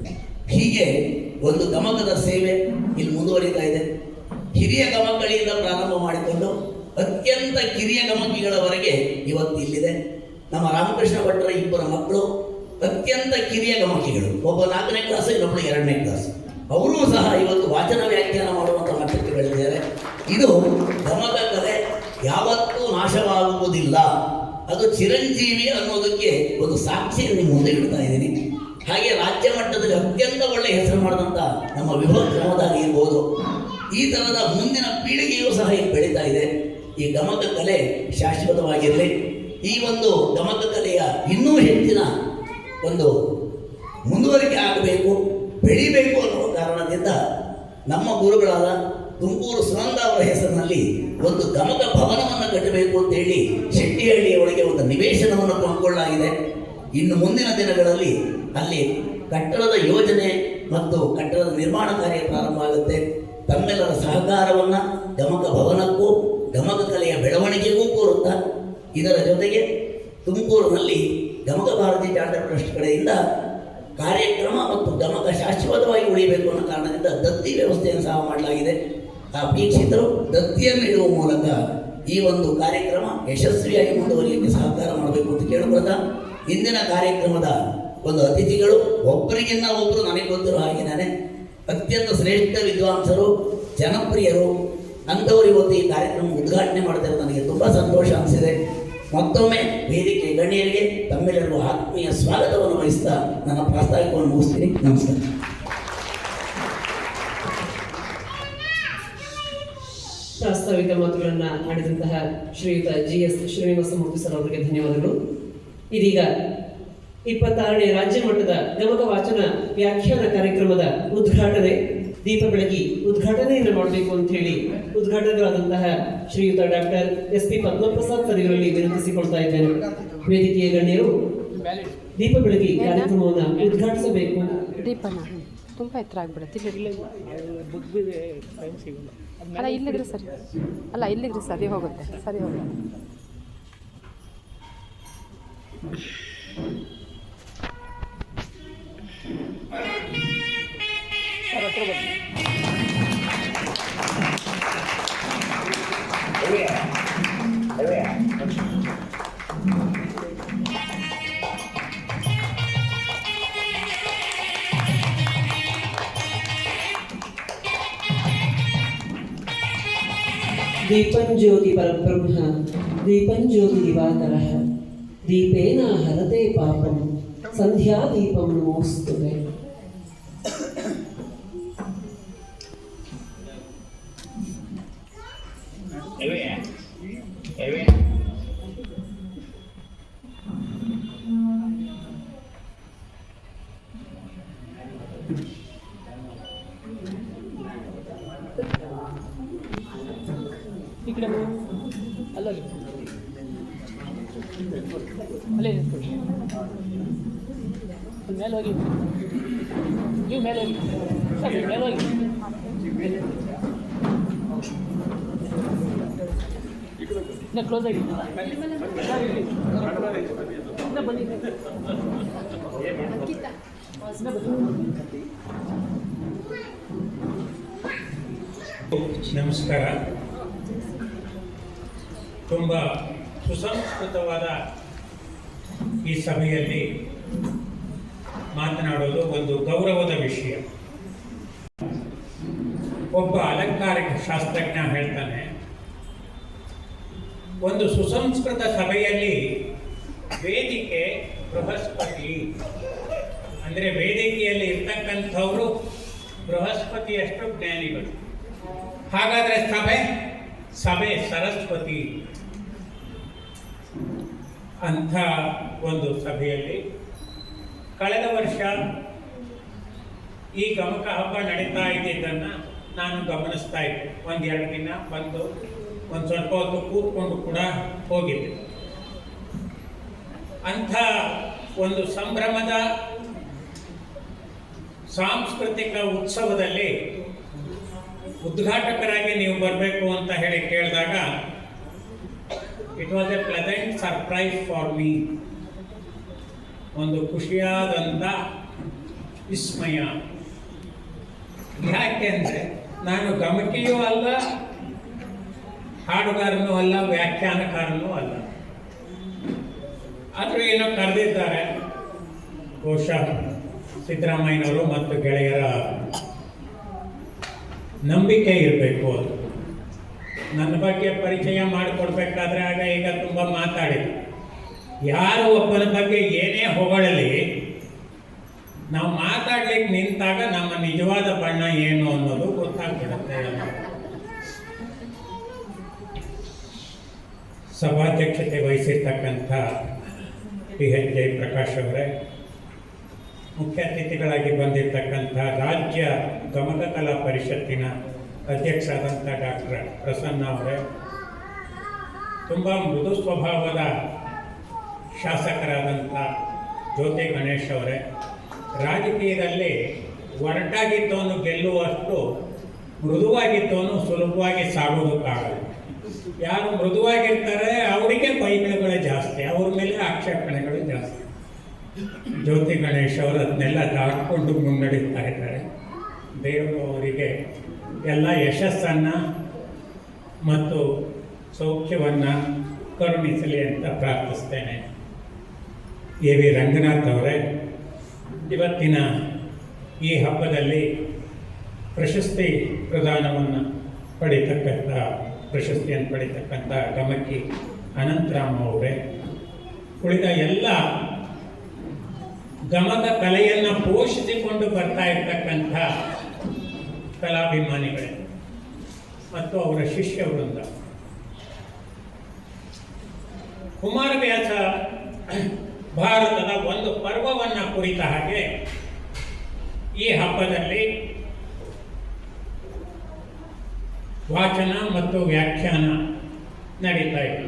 ಹೀಗೆ ಒಂದು ಗಮಕದ ಸೇವೆ ಇಲ್ಲಿ ಮುಂದುವರಿತಾ ಇದೆ. ಹಿರಿಯ ಗಮಕಗಳಿಂದ ಪ್ರಾರಂಭ ಮಾಡಿಕೊಂಡು ಅತ್ಯಂತ ಕಿರಿಯ ಗಮಕಿಗಳವರೆಗೆ ಇವತ್ತು ಇಲ್ಲಿದೆ. ನಮ್ಮ ರಾಮಕೃಷ್ಣ ಭಟ್ರ 2 ಮಕ್ಕಳು ಅತ್ಯಂತ ಕಿರಿಯ ಗಮಕಿಗಳು. ಒಬ್ಬ 4ನೇ ಕ್ಲಾಸ್, ಇನ್ನೊಬ್ಬಳು 2ನೇ ಕ್ಲಾಸ್. ಅವರೂ ಸಹ ಇವತ್ತು ವಾಚನ ವ್ಯಾಖ್ಯಾನ ಮಾಡುವಂಥ ಮಟ್ಟಕ್ಕೆ ಬೆಳೆದಿದ್ದಾರೆ. ಇದು ಗಮಕ ಕಲೆ ಯಾವತ್ತೂ ನಾಶವಾಗುವುದಿಲ್ಲ, ಅದು ಚಿರಂಜೀವಿ ಅನ್ನೋದಕ್ಕೆ ಒಂದು ಸಾಕ್ಷಿಯನ್ನು ಮುಂದೆ ಇಡ್ತಾ ಇದ್ದೀನಿ. ಹಾಗೆ ರಾಜ್ಯ ಮಟ್ಟದಲ್ಲಿ ಅತ್ಯಂತ ಒಳ್ಳೆಯ ಹೆಸರು ಮಾಡಿದಂಥ ನಮ್ಮ ವಿಭವ ಕ್ರಮದಾಗಿ ಇರ್ಬೋದು. ಈ ಥರದ ಮುಂದಿನ ಪೀಳಿಗೆಯೂ ಸಹ ಇಲ್ಲಿ ಬೆಳೀತಾ ಇದೆ. ಈ ಗಮಕ ಕಲೆ ಶಾಶ್ವತವಾಗಿರಲಿ. ಈ ಒಂದು ಗಮಕ ಕಲೆಯ ಇನ್ನೂ ಹೆಚ್ಚಿನ ಒಂದು ಮುಂದುವರಿಕೆ ಆಗಬೇಕು, ಬೆಳಿಬೇಕು ಅನ್ನುವ ಕಾರಣದಿಂದ ನಮ್ಮ ಗುರುಗಳಾದ ತುಮಕೂರು ಸುನಂದ ಅವರ ಹೆಸರಿನಲ್ಲಿ ಒಂದು ಗಮಕ ಭವನವನ್ನು ಕಟ್ಟಬೇಕು ಅಂತೇಳಿ ಶೆಟ್ಟಿಹಳ್ಳಿಯ ಒಳಗೆ ಒಂದು ನಿವೇಶನವನ್ನು ಕೊಂಡುಕೊಳ್ಳಲಾಗಿದೆ. ಇನ್ನು ಮುಂದಿನ ದಿನಗಳಲ್ಲಿ ಅಲ್ಲಿ ಕಟ್ಟಡದ ಯೋಜನೆ ಮತ್ತು ಕಟ್ಟಡದ ನಿರ್ಮಾಣ ಕಾರ್ಯ ಪ್ರಾರಂಭ ಆಗುತ್ತೆ. ತಮ್ಮೆಲ್ಲರ ಸಹಕಾರವನ್ನು ಗಮಕ ಭವನಕ್ಕೂ ಗಮಕ ಕಲೆಯ ಬೆಳವಣಿಗೆಗೂ ಕೋರುತ್ತಾ, ಇದರ ಜೊತೆಗೆ ತುಮಕೂರಿನಲ್ಲಿ ಗಮಕ ಭಾರತಿ ಚಾರಿಟಬಲ್ ಟ್ರಸ್ಟ್ ಕಡೆಯಿಂದ ಕಾರ್ಯಕ್ರಮ ಮತ್ತು ಗಮಕ ಶಾಶ್ವತವಾಗಿ ಉಳಿಯಬೇಕು ಅನ್ನೋ ಕಾರಣದಿಂದ ದತ್ತಿ ವ್ಯವಸ್ಥೆಯನ್ನು ಸಹ ಮಾಡಲಾಗಿದೆ. ಆ ವೀಕ್ಷಿತರು ದತ್ತಿಯನ್ನು ಇಡುವ ಮೂಲಕ ಈ ಒಂದು ಕಾರ್ಯಕ್ರಮ ಯಶಸ್ವಿಯಾಗಿ ಮುಂದುವರಿಯಲಿಕ್ಕೆ ಸಹಕಾರ ಮಾಡಬೇಕು ಅಂತ ಕೇಳ್ಕೊಳ್ತಾ, ಇಂದಿನ ಕಾರ್ಯಕ್ರಮದ ಒಂದು ಅತಿಥಿಗಳು ಒಬ್ಬರಿಗಿನ್ನ ಒಬ್ಬರು ನನಗೆ ಗೊತ್ತಿರೋ ಹಾಗೆ ನಾನೇ ಅತ್ಯಂತ ಶ್ರೇಷ್ಠ ವಿದ್ವಾಂಸರು, ಜನಪ್ರಿಯರು ಅಂಥವರು ಇವತ್ತು ಈ ಕಾರ್ಯಕ್ರಮ ಉದ್ಘಾಟನೆ ಮಾಡ್ತಾರೆ. ನನಗೆ ತುಂಬ ಸಂತೋಷ ಅನಿಸಿದೆ. ಮತ್ತೊಮ್ಮೆ ವೇದಿಕೆ ಗಣ್ಯರಿಗೆ ತಮ್ಮೆಲ್ಲರಿಗೂ ಆತ್ಮೀಯ ಸ್ವಾಗತವನ್ನು ವಹಿಸ್ತಾ ನನ್ನ ಪ್ರಾಸ್ತಾವಿಕವನ್ನು ಮುಗಿಸ್ತೀನಿ. ನಮಸ್ಕಾರ. ಪ್ರಾಸ್ತಾವಿಕ ಮಾತುಗಳನ್ನ ಆಡಿದಂತಹ ಶ್ರೀಯುತ GS ಶ್ರೀನಿವಾಸಮೂರ್ತಿ ಸರ್ ಅವರಿಗೆ ಧನ್ಯವಾದಗಳು. ಇದೀಗ 26ನೇ ರಾಜ್ಯ ಮಟ್ಟದ ಗಮಕ ವಾಚನ ವ್ಯಾಖ್ಯಾನ ಕಾರ್ಯಕ್ರಮದ ಉದ್ಘಾಟನೆ ದೀಪ ಬೆಳಗಿ ಉದ್ಘಾಟನೆಯನ್ನು ಮಾಡಬೇಕು ಅಂತ ಹೇಳಿ ಉದ್ಘಾಟಕರಾದಂತಹ ಶ್ರೀಯುತ ಡಾಕ್ಟರ್ SP ಪದ್ಮಪ್ರಸಾದ್ ಸರ್ ಇವರಲ್ಲಿ ವಿನಂತಿಸಿಕೊಳ್ತಾ ಇದ್ದೇನೆ. ವೇದಿಕೆಯ ಗಣ್ಯರು ದೀಪ ಬೆಳಗಿ ಕಾರ್ಯಕ್ರಮವನ್ನು ಉದ್ಘಾಟಿಸಬೇಕು. ದೀಪನ ತುಂಬ ಎತ್ತರ ಆಗ್ಬಿಡುತ್ತೆ. ಅಲ್ಲ ಇಲ್ಲಿಗ್ರಿ ಸರಿ, ಅಲ್ಲ ಇಲ್ಲಿಗ್ರಿ ಸರಿ ಹೋಗುತ್ತೆ, ಸರಿ ಹೋಗುತ್ತೆ. ದೀಪಂಜ್ಯೋತಿ ಪರಬ್ರಹ್ಮ ದೀಪಂಜ್ಯೋತಿ ದಿವಾಕರಃ ದೀಪೇನ ಹರತೆ ಪಾಪಂ ಸಂಧ್ಯಾ ದೀಪಂ ನಮೋಸ್ತುತೆ. ಈ ಕಡೆ ಅಲ್ಲ ಅಲ್ಲೇ ನಿಂತ್ಕೊಳ್ಳಿ. ಮೇಲೆ ಹೋಗಿ, ನೀವು ಮೇಲೆ ಹೋಗಿ ಸರ್, ಮೇಲೆ ಹೋಗಿ. ಇನ್ನು ಕ್ಲೋಸ್ ಆಗಿ ಇನ್ನು ಬನ್ನಿ. ನಮಸ್ಕಾರ. ತುಂಬ ಸುಸಂಸ್ಕೃತವಾದ ಈ ಸಭೆಯಲ್ಲಿ ಮಾತನಾಡೋದು ಒಂದು ಗೌರವದ ವಿಷಯ. ಒಬ್ಬ ಅಲಂಕಾರಿಕ ಶಾಸ್ತ್ರಜ್ಞ ಹೇಳ್ತಾನೆ, ಒಂದು ಸುಸಂಸ್ಕೃತ ಸಭೆಯಲ್ಲಿ ವೇದಿಕೆ ಬೃಹಸ್ಪತಿ, ಅಂದರೆ ವೇದಿಕೆಯಲ್ಲಿ ಇರ್ತಕ್ಕಂಥವರು ಬೃಹಸ್ಪತಿಯಷ್ಟು ಜ್ಞಾನಿಗಳು. ಹಾಗಾದರೆ ಸಭೆ ಸರಸ್ವತಿ. ಅಂಥ ಒಂದು ಸಭೆಯಲ್ಲಿ ಕಳೆದ ವರ್ಷ ಈ ಗಮಕ ಹಬ್ಬ ನಡೀತಾ ಇದ್ದಿದ್ದನ್ನು ನಾನು ಗಮನಿಸ್ತಾ ಇದ್ದೆ. ಒಂದೆರಡು ದಿನ ಬಂದು ಒಂದು ಸ್ವಲ್ಪ ಹೊತ್ತು ಕೂತ್ಕೊಂಡು ಕೂಡ ಹೋಗಿದ್ದೆ. ಅಂಥ ಒಂದು ಸಂಭ್ರಮದ ಸಾಂಸ್ಕೃತಿಕ ಉತ್ಸವದಲ್ಲಿ ಉದ್ಘಾಟಕರಾಗಿ ನೀವು ಬರಬೇಕು ಅಂತ ಹೇಳಿ ಕೇಳಿದಾಗ it was A pleasant surprise for me. ಒಂದು ಖುಷಿಯಾದಂಥ ವಿಸ್ಮಯ. ಯಾಕೆಂದರೆ ನಾನು ಗಮಕಿಯೂ ಅಲ್ಲ, ಹಾಡುಗಾರನೂ ಅಲ್ಲ, ವ್ಯಾಖ್ಯಾನಕಾರನೂ ಅಲ್ಲ. ಆದರೂ ಏನೋ ಕರೆದಿದ್ದಾರೆ. ಬಹುಶಃ ಸಿದ್ದರಾಮಯ್ಯನವರು ಮತ್ತು ಗೆಳೆಯರ ನಂಬಿಕೆ ಇರಬೇಕು. ಅದು ನನ್ನ ಬಗ್ಗೆ ಪರಿಚಯ ಮಾಡಿಕೊಡ್ಬೇಕಾದ್ರೆ ಆಗ ಈಗ ತುಂಬ ಮಾತಾಡಿದ್ರು. ಯಾರು ಒಬ್ಬನ ಬಗ್ಗೆ ಏನೇ ಹೊಗಳಲಿ, ನಾವು ಮಾತಾಡ್ಲಿಕ್ಕೆ ನಿಂತಾಗ ನಮ್ಮ ನಿಜವಾದ ಬಣ್ಣ ಏನು ಅನ್ನೋದು ಗೊತ್ತಾಗ್ಬಿಡುತ್ತೆ. ಸಭಾಧ್ಯಕ್ಷತೆ ವಹಿಸಿರ್ತಕ್ಕಂಥ PH ಜಯಪ್ರಕಾಶ್ ಅವರೇ, ಮುಖ್ಯ ಅತಿಥಿಗಳಾಗಿ ಬಂದಿರತಕ್ಕಂಥ ರಾಜ್ಯ ಗಮಕ ಕಲಾ ಪರಿಷತ್ತಿನ ಅಧ್ಯಕ್ಷರಾದಂಥ ಡಾಕ್ಟರ್ ಪ್ರಸನ್ನ ಅವರೇ, ತುಂಬ ಮೃದು ಸ್ವಭಾವದ ಶಾಸಕರಾದಂಥ ಜ್ಯೋತಿ ಗಣೇಶ್ ಅವರೇ, ರಾಜಕೀಯದಲ್ಲಿ ಒರಟಾಗಿದ್ದವನು ಗೆಲ್ಲುವಷ್ಟು ಮೃದುವಾಗಿದ್ದವನು ಸುಲಭವಾಗಿ ಸಾಗೋದಕ್ಕಾಗಲ್ಲ. ಯಾರು ಮೃದುವಾಗಿರ್ತಾರೆ ಅವರಿಗೆ ಬೈಗುಳಗಳು ಜಾಸ್ತಿ, ಅವ್ರ ಮೇಲೆ ಆಕ್ಷೇಪಣೆಗಳು ಜಾಸ್ತಿ. ಜ್ಯೋತಿ ಗಣೇಶ್ ಅವರು ಅದನ್ನೆಲ್ಲ ದಾಟ್ಕೊಂಡು ಮುನ್ನಡೀತಾ ಇದ್ದಾರೆ. ದೇವರು ಅವರಿಗೆ ಎಲ್ಲ ಯಶಸ್ಸನ್ನು ಮತ್ತು ಸೌಖ್ಯವನ್ನು ಕರುಣಿಸಲಿ ಅಂತ ಪ್ರಾರ್ಥಿಸ್ತೇನೆ. AV ರಂಗನಾಥ್ ಅವರೇ, ಇವತ್ತಿನ ಈ ಹಬ್ಬದಲ್ಲಿ ಪ್ರಶಸ್ತಿ ಪ್ರದಾನವನ್ನು ಪ್ರಶಸ್ತಿಯನ್ನು ಪಡಿತಕ್ಕಂಥ ಗಮಕಿ ಅನಂತರಾಮ್ ಅವರೇ, ಉಳಿದ ಎಲ್ಲ ಗಮಕ ಕಲೆಯನ್ನು ಪೋಷಿಸಿಕೊಂಡು ಬರ್ತಾ ಇರ್ತಕ್ಕಂಥ ಕಲಾಭಿಮಾನಿಗಳೇ ಮತ್ತು ಅವರ ಶಿಷ್ಯ ವೃಂದ. ಕುಮಾರವ್ಯಾಸ ಭಾರತದ ಒಂದು ಪರ್ವವನ್ನು ಕುರಿತ ಹಾಗೆ ಈ ಹಬ್ಬದಲ್ಲಿ ವಾಚನ ಮತ್ತು ವ್ಯಾಖ್ಯಾನ ನಡೀತಾ ಇದೆ.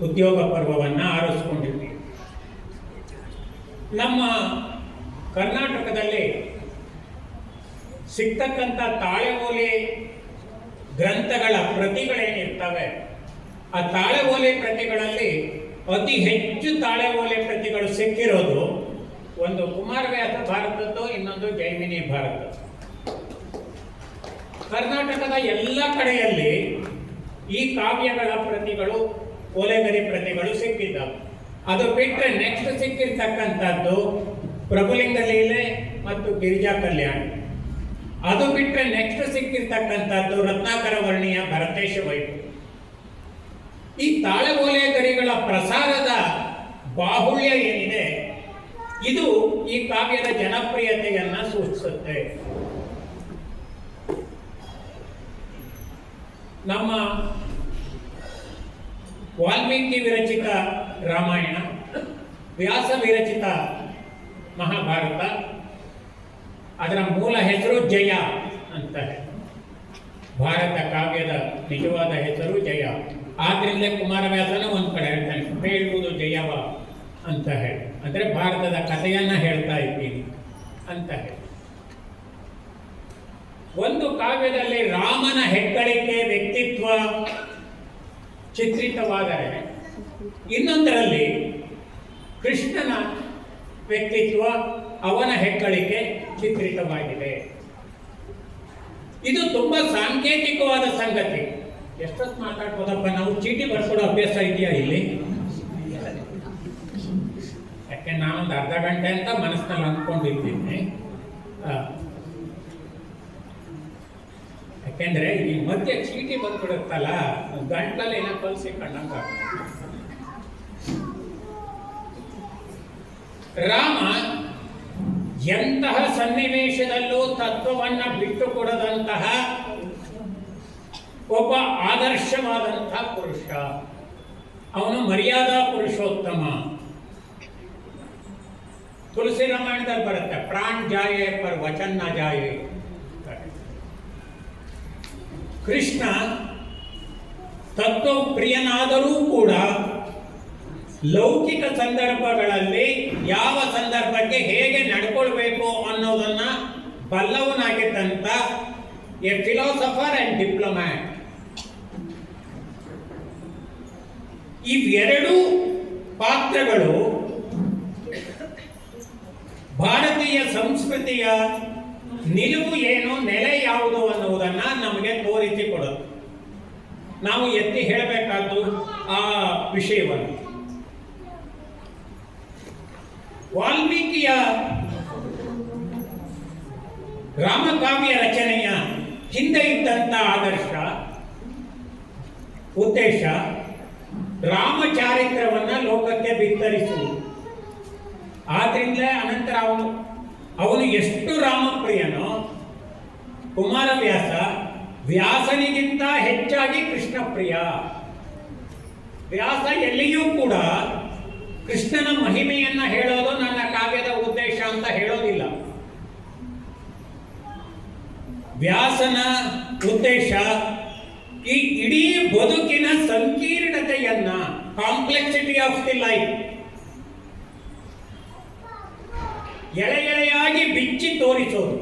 ಉದ್ಯೋಗ ಪರ್ವವನ್ನು ಆರಿಸ್ಕೊಂಡಿದ್ವಿ. ನಮ್ಮ ಕರ್ನಾಟಕದಲ್ಲಿ ಸಿಗ್ತಕ್ಕಂಥ ತಾಳೆಓಲೆ ಗ್ರಂಥಗಳ ಪ್ರತಿಗಳೇನಿರ್ತವೆ, ಆ ತಾಳೆಓಲೆ ಪ್ರತಿಗಳಲ್ಲಿ ಅತಿ ಹೆಚ್ಚು ತಾಳೆಓಲೆ ಪ್ರತಿಗಳು ಸಿಕ್ಕಿರೋದು ಒಂದು ಕುಮಾರವ್ಯಾಸ ಭಾರತದ್ದು, ಇನ್ನೊಂದು ಜೈಮಿನಿ ಭಾರತ. ಕರ್ನಾಟಕದ ಎಲ್ಲ ಕಡೆಯಲ್ಲಿ ಈ ಕಾವ್ಯಗಳ ಪ್ರತಿಗಳು, ಓಲೆಗರಿ ಪ್ರತಿಗಳು ಸಿಕ್ಕಿದ್ದಾವೆ. ಅದು ಬಿಟ್ಟರೆ ನೆಕ್ಸ್ಟ್ ಸಿಕ್ಕಿರ್ತಕ್ಕಂಥದ್ದು ಪ್ರಭುಲಿಂಗ ಲೀಲೆ ಮತ್ತು ಗಿರಿಜಾ ಕಲ್ಯಾಣ. ಅದು ಬಿಟ್ಟರೆ ನೆಕ್ಸ್ಟ್ ಸಿಕ್ಕಿರ್ತಕ್ಕಂಥದ್ದು ರತ್ನಾಕರ ವರ್ಣಿಯ ಭರತೇಶ ವೈಭವ. ಈ ತಾಳೆಓಲೆ ಗರಿಗಳ ಪ್ರಸಾರದ ಬಾಹುಳ್ಯ ಏನಿದೆ, ಇದು ಈ ಕಾವ್ಯದ ಜನಪ್ರಿಯತೆಯನ್ನ ಸೂಚಿಸುತ್ತೆ. ನಮ್ಮ ವಾಲ್ಮೀಕಿ ವಿರಚಿತ ರಾಮಾಯಣ, ವ್ಯಾಸ ವಿರಚಿತ ಮಹಾಭಾರತ, ಅದರ ಮೂಲ ಹೆಸರು ಜಯ ಅಂತ. ಭಾರತ ಕಾವ್ಯದ ನಿಜವಾದ ಹೆಸರು ಜಯ. ಆದ್ರಿಂದ ಕುಮಾರವ್ಯಾಸನ ಒಂದು ಕಡೆ ಹೇಳ್ತಾನೆ, ಹೇಳುವುದು ಜಯವ ಅಂತ ಹೇಳಿ, ಅಂದ್ರೆ ಭಾರತದ ಕಥೆಯನ್ನ ಹೇಳ್ತಾ ಇದ್ದೀನಿ ಅಂತ ಹೇಳಿ. ಒಂದು ಕಾವ್ಯದಲ್ಲಿ ರಾಮನ ಹೆಗ್ಗಳಿಕೆ, ವ್ಯಕ್ತಿತ್ವ ಚಿತ್ರಿತವಾದರೆ, ಇನ್ನೊಂದರಲ್ಲಿ ಕೃಷ್ಣನ ವ್ಯಕ್ತಿತ್ವ, ಅವನ ಹೆಗ್ಗಳಿಕೆ ಚಿತ್ರಿತವಾಗಿದೆ. ಇದು ತುಂಬಾ ಸಾಂಕೇತಿಕವಾದ ಸಂಗತಿ. ಎಷ್ಟೊತ್ತು ಮಾತಾಡ್ಬೋದಪ್ಪ ನಾವು? ಚೀಟಿ ಬರ್ಕೊಡೋ ಅಭ್ಯಾಸ ಇದೆಯಾ ಇಲ್ಲಿ? ಯಾಕೆ ನಾನೊಂದು ಅರ್ಧ ಗಂಟೆ ಅಂತ ಮನಸ್ಸಿನಲ್ಲಿ ಅಂದ್ಕೊಂಡಿದ್ದೀನಿ. ಯಾಕೆಂದ್ರೆ ಈ ಮಧ್ಯೆ ಚೀಟಿ ಬಂದ್ಬಿಡುತ್ತಲ್ಲ, ಗಂಟಲ್ಲಿ ಏನೋ ಕಲ್ಸಿ ಕಂಡಂಗ. ರಾಮ ಎಂತಹ ಸನ್ನಿವೇಶದಲ್ಲೂ ತತ್ವವನ್ನ ಬಿಟ್ಟು ಕೊಡದಂತಹ ಒಬ್ಬ ಆದರ್ಶವಾದಂತಹ ಪುರುಷ. ಅವನು ಮರ್ಯಾದಾ ಪುರುಷೋತ್ತಮ. ತುಳಸಿ ರಾಮಾಯಣದಲ್ಲಿ ಬರುತ್ತೆ, ಪ್ರಾಣ್ ಜಾಯೆ ಪರ್ ವಚನ್ ನ ಜಾಯೆ. ಕೃಷ್ಣ ತತ್ವ ಪ್ರಿಯನಾದರೂ ಕೂಡ ಲೌಕಿಕ ಸಂದರ್ಭಗಳಲ್ಲಿ ಯಾವ ಸಂದರ್ಭಕ್ಕೆ ಹೇಗೆ ನಡ್ಕೊಳ್ಬೇಕು ಅನ್ನೋದನ್ನ ಬಲ್ಲವನಾಗಿದ್ದಂತ ಎ ಫಿಲಾಸಫರ್ ಅಂಡ್ ಡಿಪ್ಲೊಮ್ಯಾಟ್. ಇವೆರಡೂ ಪಾತ್ರಗಳು ಭಾರತೀಯ ಸಂಸ್ಕೃತಿಯ ನಿಲುವು ಏನು, ನೆಲೆ ಯಾವುದು ಅನ್ನುವುದನ್ನ ನಮಗೆ ತೋರಿಸಿಕೊಡುತ್ತೆ. ನಾವು ಎತ್ತಿ ಹೇಳಬೇಕಾದ್ದು ಆ ವಿಷಯವನ್ನು. ವಾಲ್ಮೀಕಿಯ ರಾಮಕಾವ್ಯ ರಚನೆಯ ಹಿಂದೆ ಇದ್ದಂತ ಆದರ್ಶ, ಉದ್ದೇಶ ರಾಮಚಾರಿತ್ರವನ್ನ ಲೋಕಕ್ಕೆ ಬಿತ್ತರಿಸುವುದು. ಆದ್ರಿಂದ ಅನಂತರ ಅವನು ಎಷ್ಟು ರಾಮಪ್ರಿಯನೋ, ಕುಮಾರವ್ಯಾಸ ವ್ಯಾಸನಿಗಿಂತ ಹೆಚ್ಚಾಗಿ ಕೃಷ್ಣ ಪ್ರಿಯ. ವ್ಯಾಸ ಎಲ್ಲಿಯೂ ಕೂಡ ಕೃಷ್ಣನ ಮಹಿಮೆಯನ್ನ ಹೇಳೋದು ನನ್ನ ಕಾವ್ಯದ ಉದ್ದೇಶ ಅಂತ ಹೇಳೋದಿಲ್ಲ. ವ್ಯಾಸನ ಉದ್ದೇಶ ಈ ಇಡೀ ಬದುಕಿನ ಸಂಕೀರ್ಣತೆಯನ್ನ, ಕಾಂಪ್ಲೆಕ್ಸಿಟಿ ಆಫ್ ದಿ ಲೈಫ್ ಎಳೆ ಎಳೆಯಾಗಿ ಬಿಚ್ಚಿ ತೋರಿಸೋದು.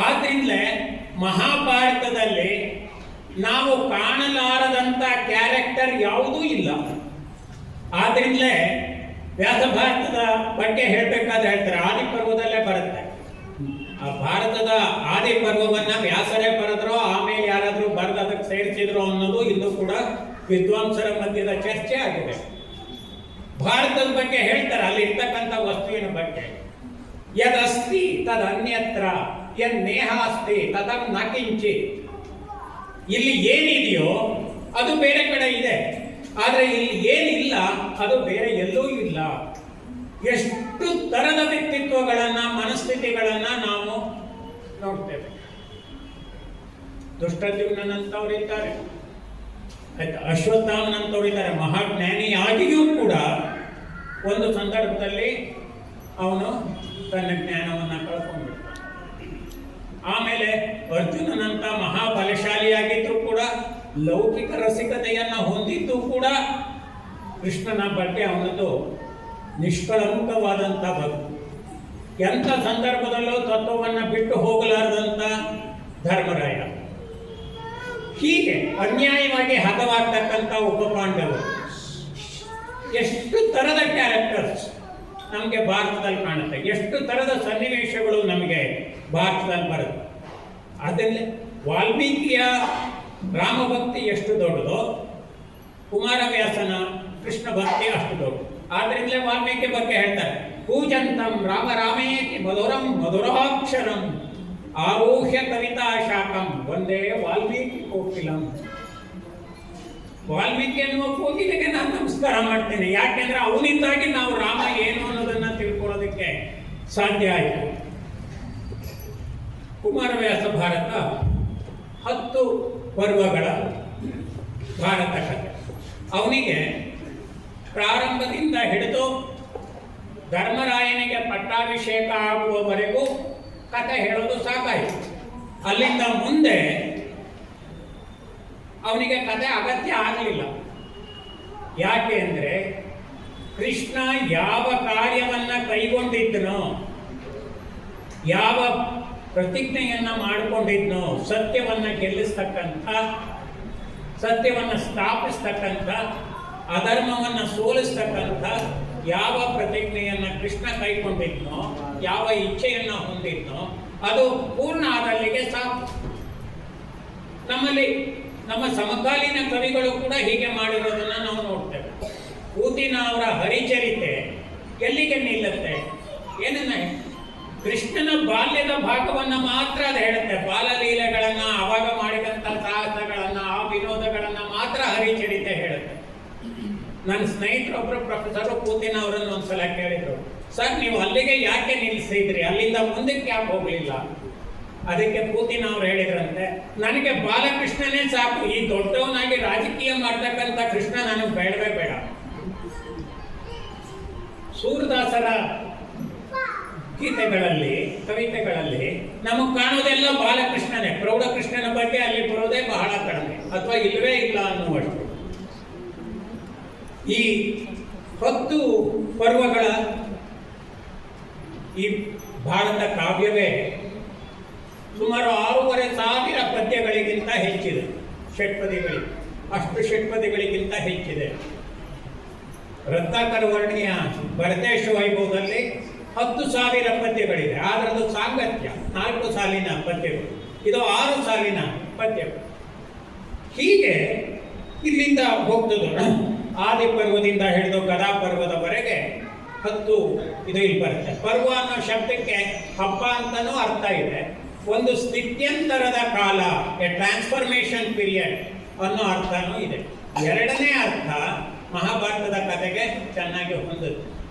ಆದ್ರಿಂದಲೇ ಮಹಾಭಾರತದಲ್ಲಿ ನಾವು ಕಾಣಲಾರದಂತ ಕ್ಯಾರೆಕ್ಟರ್ ಯಾವುದೂ ಇಲ್ಲ. ಆದ್ರಿಂದಲೇ ವ್ಯಾಸ ಭಾರತದ ಬಗ್ಗೆ ಹೇಳ್ಬೇಕಾದ್ರೆ ಹೇಳ್ತಾರೆ, ಆದಿ ಪರ್ವದಲ್ಲೇ ಬರುತ್ತೆ. ಆ ಭಾರತದ ಆದಿ ಪರ್ವವನ್ನ ವ್ಯಾಸರೇ ಬರೆದ್ರೋ ಆಮೇಲೆ ಯಾರಾದ್ರೂ ಬರೆದು ಅದಕ್ಕೆ ಸೇರಿಸಿದ್ರು ಅನ್ನೋದು ಇಂದು ಕೂಡ ವಿದ್ವಾಂಸರ ಮಧ್ಯದ ಚರ್ಚೆ ಆಗಿದೆ. ಭಾರತದ ಬಗ್ಗೆ ಹೇಳ್ತಾರೆ, ಅಲ್ಲಿ ಇರ್ತಕ್ಕಂಥ ವಸ್ತುವಿನ ಬಗ್ಗೆ. ಯದಸ್ತಿ ತದ್ ಅನ್ಯತ್ರ, ಯದ್ ನೇಹ ಅಸ್ತಿ ತದಂ ನ ಕಿಂಚಿತ್. ಇಲ್ಲಿ ಏನಿದೆಯೋ ಅದು ಬೇರೆ ಕಡೆ ಇದೆ, ಆದ್ರೆ ಇಲ್ಲಿ ಏನಿಲ್ಲ ಅದು ಬೇರೆ ಎಲ್ಲೂ ಇಲ್ಲ. ಎಷ್ಟು ತರದ ವ್ಯಕ್ತಿತ್ವಗಳನ್ನ, ಮನಸ್ಥಿತಿಗಳನ್ನ ನಾವು ನೋಡ್ತೇವೆ. ದುಷ್ಟದ್ಯುಮ್ನಂತವರಿದ್ದಾರೆ, ಅಶ್ವತ್ಥಾಮನಂತವರಿದ್ದಾರೆ. ಮಹಾಜ್ಞಾನಿಯಾಗಿಯೂ ಕೂಡ ಒಂದು ಸಂದರ್ಭದಲ್ಲಿ ಅವನು ತನ್ನ ಜ್ಞಾನವನ್ನು ಕಳ್ಕೊಂಡ್ಬಿಡ್ತಾನೆ. ಆಮೇಲೆ ಅರ್ಜುನನಂತ ಮಹಾಬಲಶಾಲಿಯಾಗಿದ್ರು ಕೂಡ ಲೌಕಿಕ ರಸಿಕತೆಯನ್ನ ಹೊಂದಿದ್ದು ಕೂಡ ಕೃಷ್ಣನ ಬಗ್ಗೆ ಅವನದು ನಿಷ್ಕಳಂಕವಾದಂಥ ಭಕ್ತಿ. ಎಂಥ ಸಂದರ್ಭದಲ್ಲೂ ತತ್ವವನ್ನು ಬಿಟ್ಟು ಹೋಗಲಾರದಂಥ ಧರ್ಮರಾಯ. ಹೀಗೆ ಅನ್ಯಾಯವಾಗಿ ಹತವಾಗ್ತಕ್ಕಂಥ ಉಪಪಾಂಡವರು. ಎಷ್ಟು ಥರದ ಕ್ಯಾರೆಕ್ಟರ್ಸ್ ನಮಗೆ ಭಾರತದಲ್ಲಿ ಕಾಣುತ್ತೆ, ಎಷ್ಟು ಥರದ ಸನ್ನಿವೇಶಗಳು ನಮಗೆ ಭಾರತದಲ್ಲಿ ಬರುತ್ತೆ. ಅದರಲ್ಲಿ ವಾಲ್ಮೀಕಿಯ ರಾಮಭಕ್ತಿ ಎಷ್ಟು ದೊಡ್ಡದೋ ಕುಮಾರವ್ಯಾಸನ ಕೃಷ್ಣ ಭಕ್ತಿ ಅಷ್ಟು ದೊಡ್ಡದು. ಆದ್ರಿಂದಲೇ ವಾಲ್ಮೀಕಿ ಬಗ್ಗೆ ಹೇಳ್ತಾರೆ, ಪೂಜಂತಂ ರಾಮ ರಾಮೇತಿ ಮಧುರಂ ಮಧುರಾಕ್ಷರಂ ಆರೋಹ್ಯ ಕವಿತಾ ಶಾಖಂ ಒಂದೇ ವಾಲ್ಮೀಕಿ ಕೋಕಿಲಂ. ವಾಲ್ಮೀಕಿ ಅನ್ನುವ ಕೋಗಿಲೆಗೆ ನಾನು ನಮಸ್ಕಾರ ಮಾಡ್ತೇನೆ. ಯಾಕೆಂದ್ರೆ ಅವನಿಂದಾಗಿ ನಾವು ರಾಮ ಏನು ಅನ್ನೋದನ್ನ ತಿಳ್ಕೊಳ್ಳೋದಕ್ಕೆ ಸಾಧ್ಯ ಆಯಿತು. ಕುಮಾರವ್ಯಾಸ ಭಾರತ 10 ಪರ್ವಗಳ ಭಾರತ ಕಥೆ. ಅವನಿಗೆ ಪ್ರಾರಂಭದಿಂದ ಹಿಡಿದು ಧರ್ಮರಾಯನಿಗೆ ಪಟ್ಟಾಭಿಷೇಕ ಆಗುವವರೆಗೂ ಕಥೆ ಹೇಳೋದು ಸಾಕಾಯಿತು. ಅಲ್ಲಿಂದ ಮುಂದೆ ಅವನಿಗೆ ಕಥೆ ಅಗತ್ಯ ಆಗಲಿಲ್ಲ. ಯಾಕೆ ಅಂದರೆ ಕೃಷ್ಣ ಯಾವ ಕಾರ್ಯವನ್ನ ಕೈಗೊಂಡಿದ್ದನೋ, ಯಾವ ಪ್ರತಿಜ್ಞೆಯನ್ನ ಮಾಡಿಕೊಂಡಿದ್ನೋ, ಸತ್ಯವನ್ನ ಗೆಲ್ಲಿಸ್ತಕ್ಕಂಥ, ಸತ್ಯವನ್ನ ಸ್ಥಾಪಿಸ್ತಕ್ಕಂಥ, ಅಧರ್ಮವನ್ನು ಸೋಲಿಸ್ತಕ್ಕಂಥ ಯಾವ ಪ್ರತಿಜ್ಞೆಯನ್ನ ಕೃಷ್ಣ ಕೈಗೊಂಡಿದ್ನೋ, ಯಾವ ಇಚ್ಛೆಯನ್ನ ಹೊಂದಿದ್ನೋ ಅದು ಪೂರ್ಣ ಆದಲ್ಲಿಗೆ ಸಾಕು. ನಮ್ಮಲ್ಲಿ ನಮ್ಮ ಸಮಕಾಲೀನ ಕವಿಗಳು ಕೂಡ ಹೀಗೆ ಮಾಡಿರೋದನ್ನ ನಾವು ನೋಡ್ತೇವೆ. ಪೂತಿನ ಅವರ ಹರಿಚರಿತೆ ಎಲ್ಲಿಗೆ ನಿಲ್ಲುತ್ತೆ? ಏನನ್ನ ಕೃಷ್ಣನ ಬಾಲ್ಯದ ಭಾಗವನ್ನ ಮಾತ್ರ ಅದು ಹೇಳುತ್ತೆ. ಬಾಲಲೀಲೆಗಳನ್ನ, ಅವಾಗ ಮಾಡಿದಂಥ ಸಾಹಸಗಳನ್ನ, ಆ ವಿನೋದಗಳನ್ನ ಮಾತ್ರ ಹರಿಚರಿತೆ ಹೇಳುತ್ತೆ. ನನ್ನ ಸ್ನೇಹಿತರೊಬ್ಬರು ಪ್ರೊಫೆಸರ್ ಪೂತಿನ ಅವರನ್ನು ಒಂದ್ಸಲ ಕೇಳಿದ್ರು, ಸರ್ ನೀವು ಅಲ್ಲಿಗೆ ಯಾಕೆ ನಿಲ್ಲಿಸಿದ್ರಿ, ಅಲ್ಲಿಂದ ಮುಂದಕ್ಕೆ ಯಾಕೆ ಹೋಗ್ಲಿಲ್ಲ? ಅದಕ್ಕೆ ಪೂತಿನ ಅವ್ರು ಹೇಳಿದ್ರಂತೆ, ನನಗೆ ಬಾಲಕೃಷ್ಣನೇ ಸಾಕು, ಈ ದೊಡ್ಡವನಾಗಿ ರಾಜಕೀಯ ಮಾಡ್ತಕ್ಕಂಥ ಕೃಷ್ಣ ನನಗೆ ಬೇಡವೇ ಬೇಡ. ಸೂರದಾಸರ ಗೀತೆಗಳಲ್ಲಿ, ಕವಿತೆಗಳಲ್ಲಿ ನಮಗೆ ಕಾಣೋದೆಲ್ಲ ಬಾಲಕೃಷ್ಣನೇ. ಪ್ರೌಢಕೃಷ್ಣನ ಬಗ್ಗೆ ಅಲ್ಲಿ ಬರೋದೇ ಬಹಳ ಕಡಿಮೆ, ಅಥವಾ ಇಲ್ಲವೇ ಇಲ್ಲ ಅನ್ನುವಷ್ಟು. ಈ 10 ಪರ್ವಗಳ ಈ ಭಾರತ ಕಾವ್ಯವೇ ಸುಮಾರು 6,500 ಪದ್ಯಗಳಿಗಿಂತ ಹೆಚ್ಚಿದೆ. ಷಟ್ಪದಿಗಳಿಗೆ, ಅಷ್ಟು ಷಟ್ಪದಿಗಳಿಗಿಂತ ಹೆಚ್ಚಿದೆ. ರತ್ನಾಕರ ವರ್ಣಿಯ ಭರತೇಶ ವೈಭವದಲ್ಲಿ 10,000 ಪದ್ಯಗಳಿದೆ. ಆದ್ರದ್ದು ಸಾಂಗತ್ಯ 4 ಸಾಲಿನ ಪದ್ಯಗಳು, ಇದು 6 ಸಾಲಿನ ಪದ್ಯಗಳು. ಹೀಗೆ ಇಲ್ಲಿಂದ ಹೋಗ್ತದೆ. ಆದಿ ಪರ್ವದಿಂದ ಹಿಡಿದು ಗದಾ ಪರ್ವದವರೆಗೆ 10 ಇದು ಇಲ್ಲಿ ಬರುತ್ತೆ. ಪರ್ವ ಅನ್ನೋ ಶಬ್ದಕ್ಕೆ ಹಬ್ಬ ಅಂತನೂ ಅರ್ಥ ಇದೆ. ಒಂದು ಸ್ಥಿತ್ಯಂತರದ ಕಾಲ, ಎ ಟ್ರಾನ್ಸ್ಫಾರ್ಮೇಶನ್ ಪೀರಿಯಡ್ ಅನ್ನೋ ಅರ್ಥನೂ ಇದೆ. ಎರಡನೇ ಅರ್ಥ ಮಹಾಭಾರತದ ಕಥೆಗೆ ಚೆನ್ನಾಗಿ ಹೊಂದುತ್ತೆ.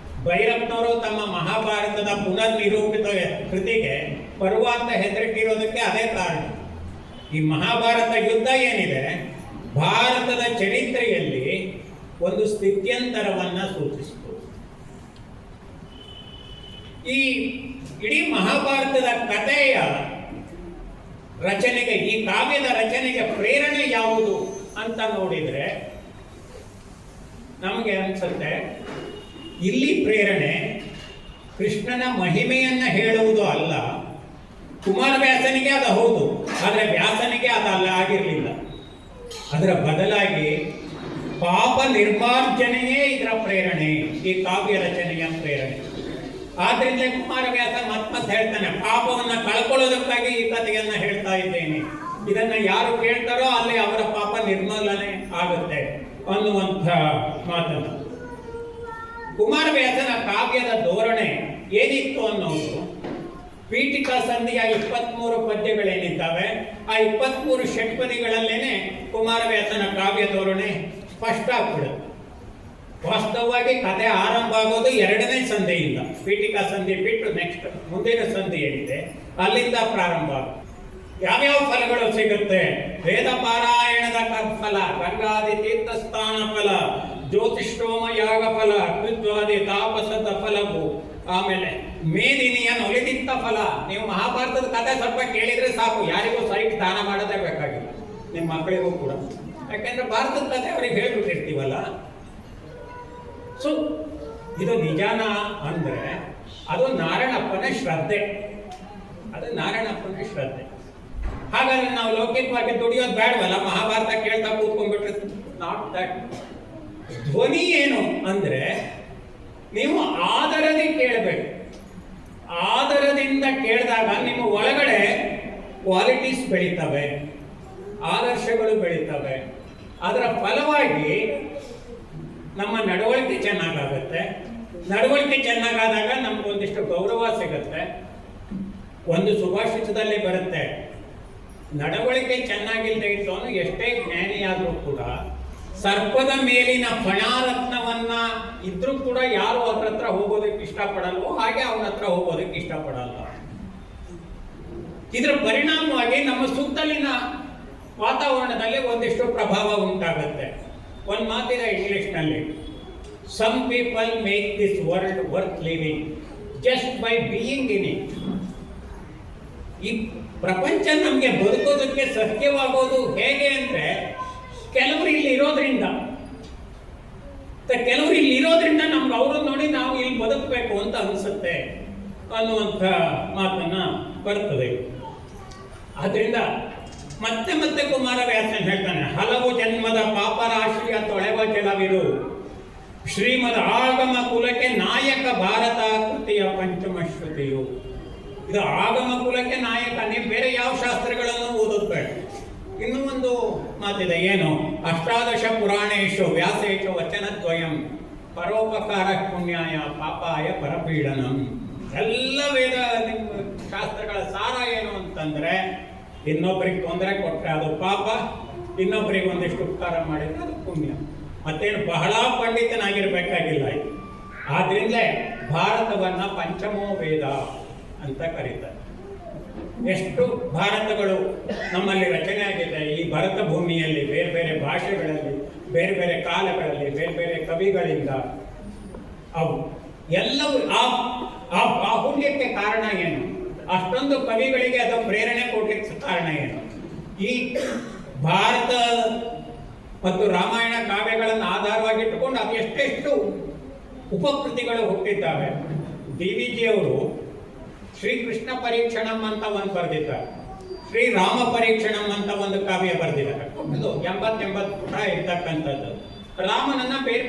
ಭೈರಪ್ಪನವರು ತಮ್ಮ ಮಹಾಭಾರತದ ಪುನರ್ ನಿರೂಪಿತ ಕೃತಿಗೆ ಪರ್ವ ಅಂತ ಹೆಸರಿಟ್ಟಿರೋದಕ್ಕೆ ಅದೇ ಕಾರಣ. ಈ ಮಹಾಭಾರತ ಯುದ್ಧ ಏನಿದೆ, ಭಾರತದ ಚರಿತ್ರೆಯಲ್ಲಿ ಒಂದು ಸ್ಥಿತ್ಯಂತರವನ್ನ ಸೂಚಿಸಿತು. ಈ ಇಡೀ ಮಹಾಭಾರತದ ಕಥೆಯ ರಚನೆಗೆ, ಈ ಕಾವ್ಯದ ರಚನೆಗೆ ಪ್ರೇರಣೆ ಯಾವುದು ಅಂತ ನೋಡಿದ್ರೆ ನಮಗೆ ಅನ್ಸುತ್ತೆ ಇಲ್ಲಿ ಪ್ರೇರಣೆ ಕೃಷ್ಣನ ಮಹಿಮೆಯನ್ನ ಹೇಳುವುದು ಅಲ್ಲ. ಕುಮಾರವ್ಯಾಸನಿಗೆ ಅದು ಹೌದು, ಆದರೆ ವ್ಯಾಸನಿಗೆ ಅದಲ್ಲ, ಆಗಿರಲಿಲ್ಲ. ಅದರ ಬದಲಾಗಿ ಪಾಪ ನಿರ್ಮಾರ್ಜನೆಯೇ ಇದರ ಪ್ರೇರಣೆ, ಈ ಕಾವ್ಯ ರಚನೆಯ ಪ್ರೇರಣೆ. ಆದ್ರಿಂದ ಕುಮಾರವ್ಯಾಸ ಮತ್ತೆ ಹೇಳ್ತಾನೆ, ಪಾಪವನ್ನ ಕಳ್ಕೊಳ್ಳೋದಕ್ಕಾಗಿ ಈ ಕಥೆಯನ್ನ ಹೇಳ್ತಾ ಇದ್ದೇನೆ. ಇದನ್ನ ಯಾರು ಕೇಳ್ತಾರೋ ಅಲ್ಲಿ ಅವರ ಪಾಪ ನಿರ್ಮೂಲನೆ ಆಗುತ್ತೆ ಅನ್ನುವಂಥ ಮಾತನ್ನು. ಕುಮಾರವ್ಯಾಸನ ಕಾವ್ಯದ ಧೋರಣೆ ಏನಿತ್ತು ಅನ್ನೋದು ಪೀಠಿಕಾ ಸಂಧಿಯ 23 ಪದ್ಯಗಳೇನಿದ್ದಾವೆ, ಆ 23 ಷಟ್ಪದಿಗಳಲ್ಲೇನೆ ಕುಮಾರವ್ಯಾಸನ ಕಾವ್ಯ ಧೋರಣೆ ಸ್ಪಷ್ಟ ಆಗ್ಬಿಡುತ್ತೆ. ವಾಸ್ತವವಾಗಿ ಕಥೆ ಆರಂಭ ಆಗೋದು 2ನೇ ಸಂಧಿಯಿಂದ. ಪೀಠಿಕಾ ಸಂಧಿ ಬಿಟ್ಟು ನೆಕ್ಸ್ಟ್ ಮುಂದಿನ ಸಂಧಿ ಏನಿದೆ ಅಲ್ಲಿಂದ ಪ್ರಾರಂಭ ಆಗುತ್ತೆ. ಯಾವ್ಯಾವ ಫಲಗಳು ಸಿಗುತ್ತೆ? ವೇದ ಪಾರಾಯಣದ ಫಲ, ಗಂಗಾದಿ ತೀರ್ಥಸ್ಥಾನ ಫಲ, ಜ್ಯೋತಿಷ್ಠೋಮ ಯಾಗ ಫಲ, ಕೃತ್ವಾದಿ ತಾಪಸದ ಫಲವು, ಆಮೇಲೆ ಮೇದಿನಿಯ ನೊಲಿದಿತ್ತ ಫಲ. ನೀವು ಮಹಾಭಾರತದ ಕಥೆ ಸ್ವಲ್ಪ ಕೇಳಿದ್ರೆ ಸಾಕು, ಯಾರಿಗೂ ಸೈಟ್ ದಾನ ಮಾಡೋದೇ ಬೇಕಾಗಿಲ್ಲ, ನಿಮ್ಮ ಮಕ್ಕಳಿಗೂ ಕೂಡ. ಯಾಕೆಂದ್ರೆ ಭಾರತದ ಕಥೆ ಅವ್ರಿಗೆ ಹೇಳ್ಬಿಟ್ಟಿರ್ತೀವಲ್ಲ. ಸೊ ಇದು ನಿಜಾನ ಅಂದ್ರೆ ಅದು ನಾರಾಯಣಪ್ಪನ ಶ್ರದ್ಧೆ, ಅದು ನಾರಾಯಣಪ್ಪನ ಶ್ರದ್ಧೆ. ಹಾಗಾದ್ರೆ ನಾವು ಲೌಕಿಕವಾಗಿ ದುಡಿಯೋದು ಬೇಡವಲ್ಲ, ಮಹಾಭಾರತ ಕೇಳ್ತಾ ಕೂತ್ಕೊಂಡ್ಬಿಟ್ರೆ ನಾಟ್ ದಟ್. ಧ್ವನಿ ಏನು ಅಂದ್ರೆ ನೀವು ಆದರದಿ ಕೇಳಬೇಕು. ಆದರದಿಂದ ಕೇಳಿದಾಗ ನಿಮ್ಮ ಒಳಗಡೆ ಕ್ವಾಲಿಟೀಸ್ ಬೆಳೀತವೆ, ಆದರ್ಶಗಳು ಬೆಳೀತವೆ. ಅದರ ಫಲವಾಗಿ ನಮ್ಮ ನಡವಳಿಕೆ ಚೆನ್ನಾಗಾಗುತ್ತೆ. ನಡವಳಿಕೆ ಚೆನ್ನಾಗಾದಾಗ ನಮ್ಗೊಂದಿಷ್ಟು ಗೌರವ ಸಿಗುತ್ತೆ. ಒಂದು ಸುಭಾಷಿತದಲ್ಲಿ ಬರುತ್ತೆ, ನಡವಳಿಕೆ ಚೆನ್ನಾಗಿಲ್ಲದೆ ಇದ್ದವನು ಎಷ್ಟೇ ಜ್ಞಾನಿಯಾದರೂ ಕೂಡ ಸರ್ಪದ ಮೇಲಿನ ಫಣಾರತ್ನವನ್ನ ಇದ್ರೂ ಕೂಡ ಯಾರು ಅವ್ರ ಹತ್ರ ಹೋಗೋದಕ್ಕೆ ಇಷ್ಟಪಡಲ್ವೋ ಹಾಗೆ ಅವನ ಹತ್ರ ಹೋಗೋದಕ್ಕೆ ಇಷ್ಟಪಡಲ್ಲ. ಇದರ ಪರಿಣಾಮವಾಗಿ ನಮ್ಮ ಸುತ್ತಲಿನ ವಾತಾವರಣದಲ್ಲಿ ಒಂದಿಷ್ಟು ಪ್ರಭಾವ ಉಂಟಾಗುತ್ತೆ. ಒಂದು ಮಾತಿದೆ ಇಂಗ್ಲಿಷ್ನಲ್ಲಿ, some people make this world worth living just by being in it. ಈ ಪ್ರಪಂಚ ನಮಗೆ ಬದುಕೋದಕ್ಕೆ ಸತ್ಯವಾಗೋದು ಹೇಗೆ ಅಂದ್ರೆ ಕೆಲವರು ಇಲ್ಲಿ ಇರೋದ್ರಿಂದ ನಮ್ಗೆ ಅವ್ರನ್ನ ನೋಡಿ ನಾವು ಇಲ್ಲಿ ಬದುಕಬೇಕು ಅಂತ ಅನಿಸುತ್ತೆ ಅನ್ನುವಂಥ ಮಾತನ್ನ ಬರ್ತದೆ. ಆದ್ರಿಂದ ಮತ್ತೆ ಮತ್ತೆ ಕುಮಾರವ್ಯಾಸನ್ ಹೇಳ್ತಾನೆ, ಹಲವು ಜನ್ಮದ ಪಾಪರಾಶಿಯ ತೊಳೆವ ಜಲವಿದು ಶ್ರೀಮದ್ ಆಗಮ ಕುಲಕ್ಕೆ ನಾಯಕ ಭಾರತ ಕೃತಿಯ ಪಂಚಮ ಶ್ರುತಿಯು. ಇದು ಆಗಮ ಕುಲಕ್ಕೆ ನಾಯಕ. ನೀವು ಬೇರೆ ಯಾವ ಶಾಸ್ತ್ರಗಳನ್ನು ಓದೋದು ಬೇಡ. ಇನ್ನೂ ಒಂದು ಮಾತಿದೆ, ಏನು, ಅಷ್ಟಾದಶ ಪುರಾಣೇಶು ವ್ಯಾಸೇಶು ವಚನದ್ವಯಂ ಪರೋಪಕಾರ ಪುಣ್ಯಾಯ ಪಾಪಾಯ ಪರಪೀಡನಂ. ಎಲ್ಲ ವೇದ ಶಾಸ್ತ್ರಗಳ ಸಾರ ಏನು ಅಂತಂದ್ರೆ, ಇನ್ನೊಬ್ಬರಿಗೆ ತೊಂದರೆ ಕೊಟ್ಟರೆ ಅದು ಪಾಪ, ಇನ್ನೊಬ್ಬರಿಗೆ ಒಂದಿಷ್ಟು ಉಪಕಾರ ಮಾಡಿದ್ರೆ ಅದು ಪುಣ್ಯ. ಮತ್ತೇನು ಬಹಳ ಪಂಡಿತನಾಗಿರ್ಬೇಕಾಗಿಲ್ಲ. ಆದ್ರಿಂದಲೇ ಭಾರತವನ್ನ ಪಂಚಮೋ ವೇದ ಅಂತ ಕರೀತಾರೆ. ಎಷ್ಟು ಭಾರತಗಳು ನಮ್ಮಲ್ಲಿ ರಚನೆ ಆಗಿದೆ ಈ ಭರತ ಭೂಮಿಯಲ್ಲಿ, ಬೇರೆ ಬೇರೆ ಭಾಷೆಗಳಲ್ಲಿ, ಬೇರೆ ಬೇರೆ ಕಾಲಗಳಲ್ಲಿ, ಬೇರೆ ಬೇರೆ ಕವಿಗಳಿಂದ. ಅವು ಎಲ್ಲವೂ ಆ ಬಾಹುಲ್ಯಕ್ಕೆ ಕಾರಣ ಏನು? ಅಷ್ಟೊಂದು ಕವಿಗಳಿಗೆ ಅದು ಪ್ರೇರಣೆ ಕೊಡ್ಲಿಕ್ಕೆ ಕಾರಣ ಏನು? ಈ ಭಾರತ ಮತ್ತು ರಾಮಾಯಣ ಕಾವ್ಯಗಳನ್ನು ಆಧಾರವಾಗಿಟ್ಟುಕೊಂಡು ಅದು ಎಷ್ಟೆಷ್ಟು ಉಪಕೃತಿಗಳು ಹುಟ್ಟಿದ್ದಾವೆ. DVG ಅವರು ಶ್ರೀಕೃಷ್ಣ ಪರೀಕ್ಷಣಂ ಅಂತ ಒಂದು ಬರೆದಿದ್ದಾರೆ, ಶ್ರೀರಾಮ ಪರೀಕ್ಷಣಂ ಅಂತ ಒಂದು ಕಾವ್ಯ ಬರೆದಿದ್ದಾರೆ. ಇದು 80 ಪುಟ ಇರ್ತಕ್ಕಂಥದ್ದು. ರಾಮನನ್ನ ಬೇರೆ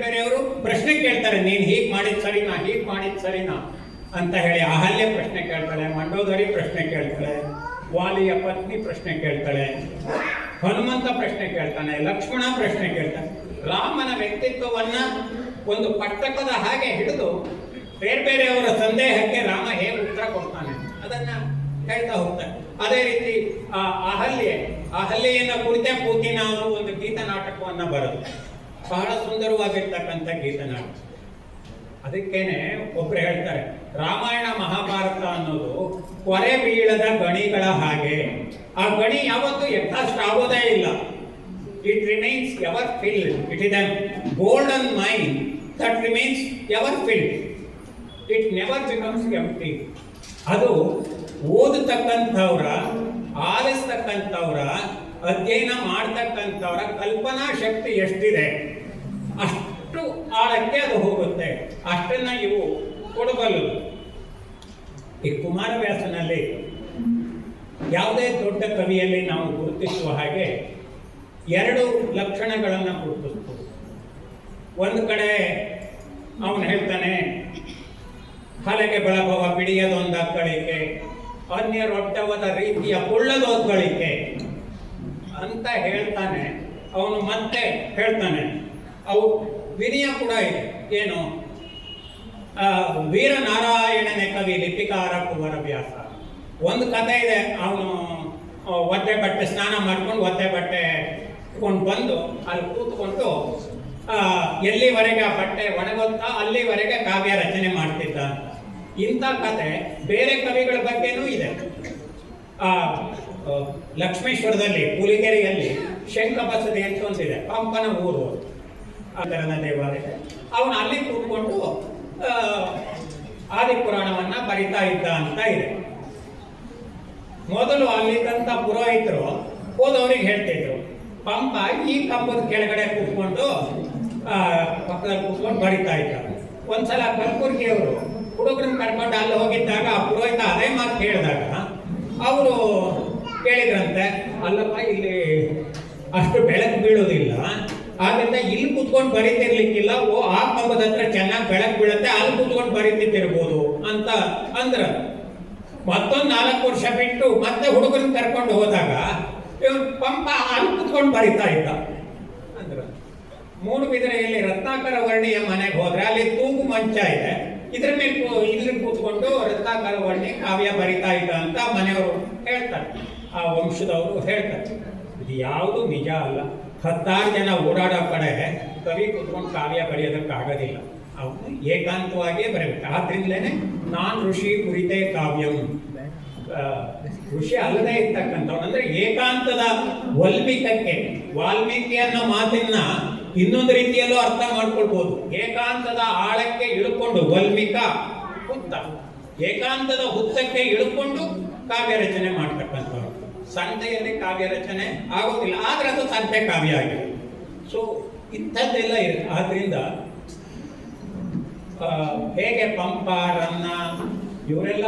ಬೇರೆಯವರು ಪ್ರಶ್ನೆ ಕೇಳ್ತಾರೆ, ನೀನ್ ಹೀಗ್ ಮಾಡಿದ್ ಸರಿನಾ, ಹೀಗ್ ಮಾಡಿದ್ ಸರಿನಾ ಅಂತ ಹೇಳಿ. ಅಹಲ್ಯ ಪ್ರಶ್ನೆ ಕೇಳ್ತಾಳೆ, ಮಂಡೋದರಿ ಪ್ರಶ್ನೆ ಕೇಳ್ತಾಳೆ, ವಾಲಿಯ ಪತ್ನಿ ಪ್ರಶ್ನೆ ಕೇಳ್ತಾಳೆ, ಹನುಮಂತ ಪ್ರಶ್ನೆ ಕೇಳ್ತಾನೆ, ಲಕ್ಷ್ಮಣ ಪ್ರಶ್ನೆ ಕೇಳ್ತಾನೆ. ರಾಮನ ವ್ಯಕ್ತಿತ್ವವನ್ನ ಒಂದು ಪಟ್ಟಕದ ಹಾಗೆ ಹಿಡಿದು ಬೇರೆಯವರ ಸಂದೇಹಕ್ಕೆ ರಾಮ ಹೇಗೆ ಉತ್ತರ ಕೊಡ್ತಾನೆ ಅದನ್ನ ಹೇಳ್ತಾ ಹೋಗ್ತಾರೆ. ಅದೇ ರೀತಿ ಅಹಲ್ಯೆಯನ್ನ ಕುರಿತೇ ಪೂತಿನ ಅವರು ಒಂದು ಗೀತ ನಾಟಕವನ್ನ ಬರೋದು, ಬಹಳ ಸುಂದರವಾಗಿರ್ತಕ್ಕಂಥ ಗೀತ ನಾಟಕ. ಅದಕ್ಕೇನೆ ಒಬ್ರು ಹೇಳ್ತಾರೆ, ರಾಮಾಯಣ ಮಹಾಭಾರತ ಅನ್ನೋದು ಕೊರೆ ಬೀಳದ ಗಣಿಗಳ ಹಾಗೆ. ಆ ಗಣಿ ಯಾವತ್ತೂ ಎಕ್ಸಾಸ್ಟ್ ಆಗೋದೇ ಇಲ್ಲ. It remains ever filled. It is an golden main that remains ever filled. It never becomes empty. ಅದು ಓದತಕ್ಕಂಥವ್ರ, ಆಲಿಸ್ತಕ್ಕಂಥವ್ರ, ಅಧ್ಯಯನ ಮಾಡ್ತಕ್ಕಂಥವ್ರ ಕಲ್ಪನಾ ಶಕ್ತಿ ಎಷ್ಟಿದೆ ಅಷ್ಟು ಆಳಕ್ಕೆ ಅದು ಹೋಗುತ್ತೆ. ಅಷ್ಟನ್ನ ಇವು ಕೊಡಬಲ್ಲದು. ಈ ಕುಮಾರವ್ಯಾಸನಲ್ಲಿ ಯಾವುದೇ ದೊಡ್ಡ ಕವಿಯಲ್ಲಿ ನಾವು ಗುರುತಿಸುವ ಹಾಗೆ 2 ಲಕ್ಷಣಗಳನ್ನು ಗುರುತಿಸ್ಬೋದು. ಒಂದು ಕಡೆ ಅವನು ಹೇಳ್ತಾನೆ, ಹಲಗೆ ಬಳಭವ ಬಿಡಿಯದೊಂದಕ್ಕಳಿಕೆ, ಅನ್ಯರೊಡ್ಡವದ ರೀತಿಯ ಕೊಳ್ಳದೊದ್ಗಳಿಕೆ ಅಂತ ಹೇಳ್ತಾನೆ. ಅವನು ಮತ್ತೆ ಹೇಳ್ತಾನೆ, ಅವು ವಿನಯ ಕೂಡ ಇದೆ. ಏನು, ವೀರನಾರಾಯಣನೇ ಕವಿ ಲಿಪಿಕಾರ ಕುಮಾರವ್ಯಾಸ. ಒಂದು ಕಥೆ ಇದೆ, ಅವನು ಒದ್ದೆ ಬಟ್ಟೆ ಸ್ನಾನ ಮಾಡ್ಕೊಂಡು ಒದ್ದೆ ಬಟ್ಟೆ ಕೊಂಡು ಬಂದು ಅಲ್ಲಿ ಕೂತ್ಕೊಂಡು ಎಲ್ಲಿವರೆಗೆ ಆ ಬಟ್ಟೆ ಒಣಗುತ್ತಾ ಅಲ್ಲಿವರೆಗೆ ಕಾವ್ಯ ರಚನೆ ಮಾಡ್ತಿದ್ದ ಅಂತ. ಇಂಥ ಕಥೆ ಬೇರೆ ಕವಿಗಳ ಬಗ್ಗೆನೂ ಇದೆ. ಲಕ್ಷ್ಮೇಶ್ವರದಲ್ಲಿ, ಪುಲಿಗೆರೆಯಲ್ಲಿ ಶಂಖಬಸದಿ ಅಂತ ಒಂದಿದೆ, ಪಂಪನ ಊರು, ಅದರ ದೇವಾಲಯ. ಅವನು ಅಲ್ಲಿ ಕೂತ್ಕೊಂಡು ಆದಿಪುರಾಣವನ್ನ ಬರಿತಾ ಇದ್ದ ಅಂತ ಇದೆ. ಮೊದಲು ಅಲ್ಲಿದ್ದಂಥ ಪುರೋಹಿತರು ಹೋದವ್ರಿಗೆ ಹೇಳ್ತಿದ್ರು, ಪಂಪ ಈ ಕಂಬದ ಕೆಳಗಡೆ ಕೂತ್ಕೊಂಡು ಪಕ್ಕದಲ್ಲಿ ಕೂತ್ಕೊಂಡು ಬರಿತಾ ಇದ್ದ. ಒಂದ್ಸಲ ಕಲಬುರ್ಗಿಯವರು ಹುಡುಗರನ್ನ ಕರ್ಕೊಂಡು ಅಲ್ಲಿ ಹೋಗಿದ್ದಾಗ ಆ ಪುರೋಹಿತ ಅದೇ ಮಾತು ಕೇಳಿದಾಗ ಅವರು ಕೇಳಿದ್ರಂತೆ, ಅಲ್ಲಪ್ಪ ಇಲ್ಲಿ ಅಷ್ಟು ಬೆಳಕು ಬೀಳೋದಿಲ್ಲ, ಆದ್ರಿಂದ ಇಲ್ಲಿ ಕೂತ್ಕೊಂಡು ಬರೀತಿರ್ಲಿಕ್ಕಿಲ್ಲ, ಆ ಕಂಬದ ಹತ್ರ ಚೆನ್ನಾಗಿ ಬೆಳಕು ಬೀಳುತ್ತೆ, ಅಲ್ಲಿ ಕೂತ್ಕೊಂಡು ಬರೀತಿರ್ಬೋದು ಅಂತ ಅಂದ್ರ. ಮತ್ತೊಂದು 4 ವರ್ಷ ಬಿಟ್ಟು ಮತ್ತೆ ಹುಡುಗರನ್ನ ಕರ್ಕೊಂಡು ಹೋದಾಗ ಇವನು ಪಂಪ ಅಲ್ಲಿ ಕೂತ್ಕೊಂಡು ಬರಿತಾ ಇದ್ದ ಅಂದ್ರ. ಮೂಡುಬಿದಿರೆಯಲ್ಲಿ ರತ್ನಾಕರ ವರ್ಣಿಯ ಮನೆಗೆ ಹೋದ್ರೆ ಅಲ್ಲಿ ತೂಗು ಮಂಚ ಇದೆ, ಇದ್ರ ಮೇಲೆ ಇಲ್ಲಿ ಕೂತ್ಕೊಂಡು ರತ್ನಾಕರ ವರ್ಣಿ ಕಾವ್ಯ ಬರಿತಾ ಇದ್ದ ಅಂತ ಮನೆಯವರು ಹೇಳ್ತಾರೆ, ಆ ವಂಶದವರು ಹೇಳ್ತಾರೆ. ಇದು ಯಾವುದು ನಿಜ ಅಲ್ಲ. 10 ಜನ ಓಡಾಡೋ ಕಡೆ ಕವಿ ಕೂತ್ಕೊಂಡು ಕಾವ್ಯ ಬರೆಯೋದಕ್ಕಾಗೋದಿಲ್ಲ, ಅವನು ಏಕಾಂತವಾಗಿಯೇ ಬರಬೇಕು. ಆದ್ರಿಂದಲೇ ನಾನ್ ಋಷಿ ಕುರಿತೇ ಕಾವ್ಯಂ, ಋಷಿ ಅಲ್ಲದೆ ಇರ್ತಕ್ಕಂಥವ್ನು ಅಂದ್ರೆ ಏಕಾಂತದ ವಲ್ಮಿಕಕ್ಕೆ. ವಾಲ್ಮೀಕಿ ಅನ್ನೋ ಮಾತನ್ನ ಇನ್ನೊಂದು ರೀತಿಯಲ್ಲೂ ಅರ್ಥ ಮಾಡ್ಕೊಳ್ಬಹುದು. ಏಕಾಂತದ ಆಳಕ್ಕೆ ಇಳ್ಕೊಂಡು, ವಲ್ಮಿಕ ಹುತ್ತ, ಏಕಾಂತದ ಹುತ್ತಕ್ಕೆ ಇಳ್ಕೊಂಡು ಕಾವ್ಯ ರಚನೆ ಮಾಡ್ತಕ್ಕಂಥವ್ರು. ಸಂತೆಯಲ್ಲಿ ಕಾವ್ಯ ರಚನೆ ಆಗೋದಿಲ್ಲ, ಆದ್ರೆ ಅದು ಸಂತೆ ಕಾವ್ಯ ಆಗಿದೆ. ಸೊ ಇಂಥದ್ದೆಲ್ಲ ಇದೆ. ಆದ್ರಿಂದ ಹೇಗೆ ಪಂಪ, ರನ್ನ ಇವರೆಲ್ಲ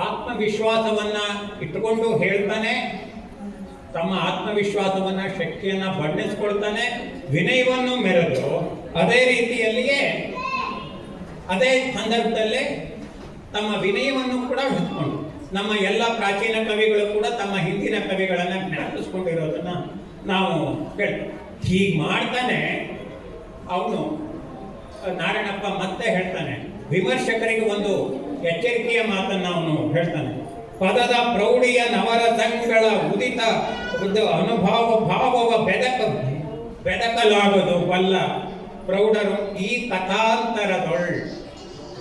ಆತ್ಮವಿಶ್ವಾಸವನ್ನ ಇಟ್ಟುಕೊಂಡು ಹೇಳ್ತಾನೆ, ತಮ್ಮ ಆತ್ಮವಿಶ್ವಾಸವನ್ನ, ಶಕ್ತಿಯನ್ನ ಬಣ್ಣಿಸ್ಕೊಳ್ತಾನೆ, ವಿನಯವನ್ನು ಮೆರೆದು ಅದೇ ರೀತಿಯಲ್ಲಿಯೇ ಅದೇ ಸಂದರ್ಭದಲ್ಲೇ ತಮ್ಮ ವಿನಯವನ್ನು ಕೂಡ ಹಿಡ್ಕೊಂಡು, ನಮ್ಮ ಎಲ್ಲ ಪ್ರಾಚೀನ ಕವಿಗಳು ಕೂಡ ತಮ್ಮ ಹಿಂದಿನ ಕವಿಗಳನ್ನ ಜ್ಞಾಪಿಸ್ಕೊಂಡಿರೋದನ್ನ ನಾವು ಹೇಳ್ತೀವಿ. ಹೀಗೆ ಮಾಡ್ತಾನೆ ಅವನು. ನಾರಾಯಣಪ್ಪ ಮತ್ತೆ ಹೇಳ್ತಾನೆ, ವಿಮರ್ಶಕರಿಗೆ ಒಂದು ಎಚ್ಚರಿಕೆಯ ಮಾತನ್ನ ಅವನು ಹೇಳ್ತಾನೆ. ಪದದ ಪ್ರೌಢಿಯ ನವರಸಗಳ ಉದಿತ ಅನುಭವ ಭಾವವ ಬೆದಕಲಾಗದು ಬಲ್ಲ ಪ್ರೌಢರು ಈ ಕಥಾಂತರದೊಳ್.